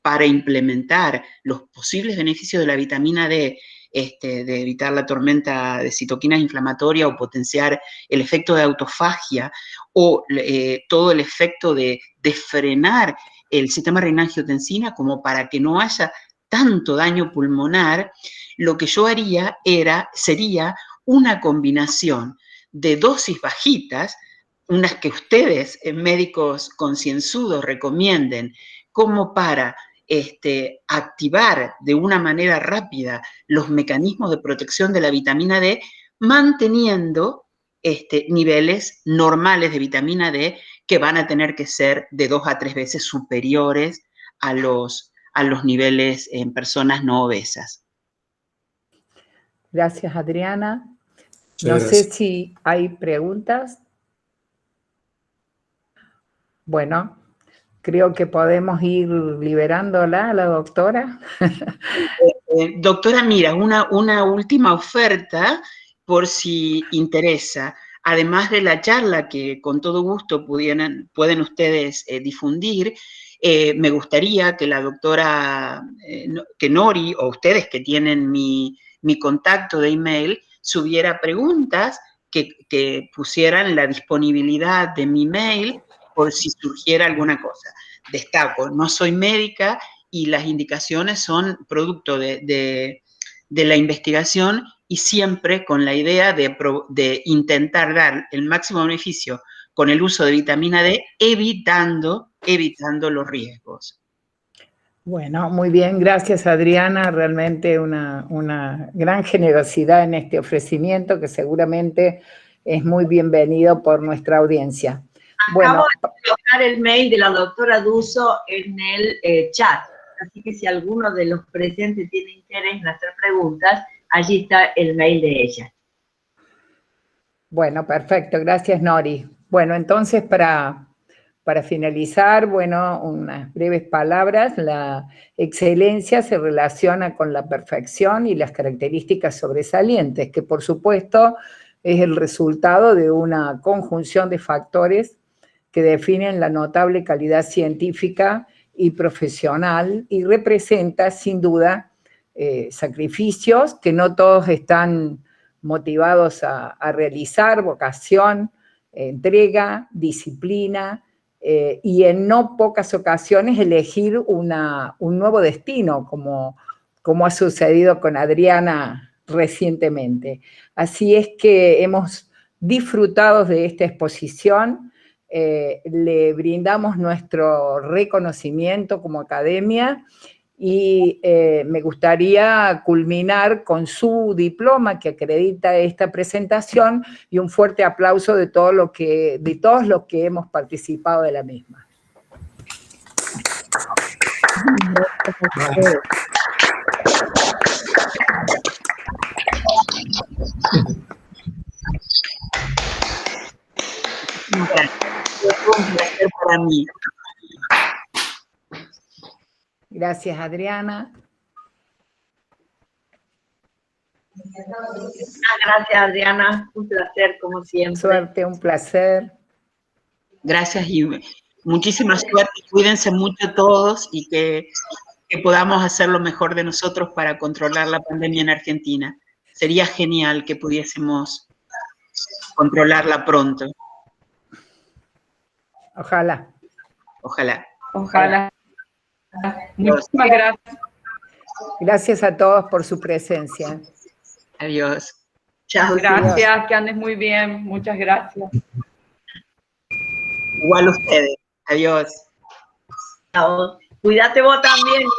para implementar los posibles beneficios de la vitamina D, de evitar la tormenta de citoquinas inflamatorias o potenciar el efecto de autofagia o todo el efecto de frenar el sistema renina-angiotensina, como para que no haya tanto daño pulmonar, lo que yo haría sería una combinación de dosis bajitas, unas que ustedes, médicos concienzudos, recomienden, como para activar de una manera rápida los mecanismos de protección de la vitamina D, manteniendo niveles normales de vitamina D que van a tener que ser de 2 a 3 veces superiores a los niveles en personas no obesas. Gracias, Adriana. No sé si hay preguntas. Bueno, creo que podemos ir liberándola a la doctora. Doctora, mira, una última oferta por si interesa. Además de la charla que con todo gusto pueden ustedes difundir, me gustaría que la doctora, que Nori, o ustedes que tienen mi contacto de email, subiera preguntas que pusieran la disponibilidad de mi mail por si surgiera alguna cosa. Destaco, no soy médica y las indicaciones son producto de la investigación, y siempre con la idea de intentar dar el máximo beneficio con el uso de vitamina D, evitando los riesgos. Bueno, muy bien, gracias, Adriana, realmente una gran generosidad en este ofrecimiento que seguramente es muy bienvenido por nuestra audiencia. Acabo de colocar el mail de la doctora Duso en el chat, así que si alguno de los presentes tiene interés en hacer preguntas, allí está el mail de ella. Bueno, perfecto, gracias, Nori. Bueno, entonces para finalizar, bueno, unas breves palabras. La excelencia se relaciona con la perfección y las características sobresalientes, que por supuesto es el resultado de una conjunción de factores que definen la notable calidad científica y profesional, y representa sin duda sacrificios que no todos están motivados a realizar, vocación, entrega, disciplina, y en no pocas ocasiones elegir un nuevo destino, como ha sucedido con Adriana recientemente. Así es que hemos disfrutado de esta exposición, le brindamos nuestro reconocimiento como academia, y me gustaría culminar con su diploma que acredita esta presentación, y un fuerte aplauso de todos los que hemos participado de la misma. para mí. Gracias, Adriana. Gracias, Adriana. Un placer, como siempre. Suerte, un placer. Gracias y muchísima suerte. Cuídense mucho todos y que podamos hacer lo mejor de nosotros para controlar la pandemia en Argentina. Sería genial que pudiésemos controlarla pronto. Ojalá. Ojalá. Ojalá. Muchísimas gracias. Gracias a todos por su presencia. Adiós. Chao. Gracias, que andes muy bien. Muchas gracias. Igual ustedes. Adiós. Chao. Cuídate vos también.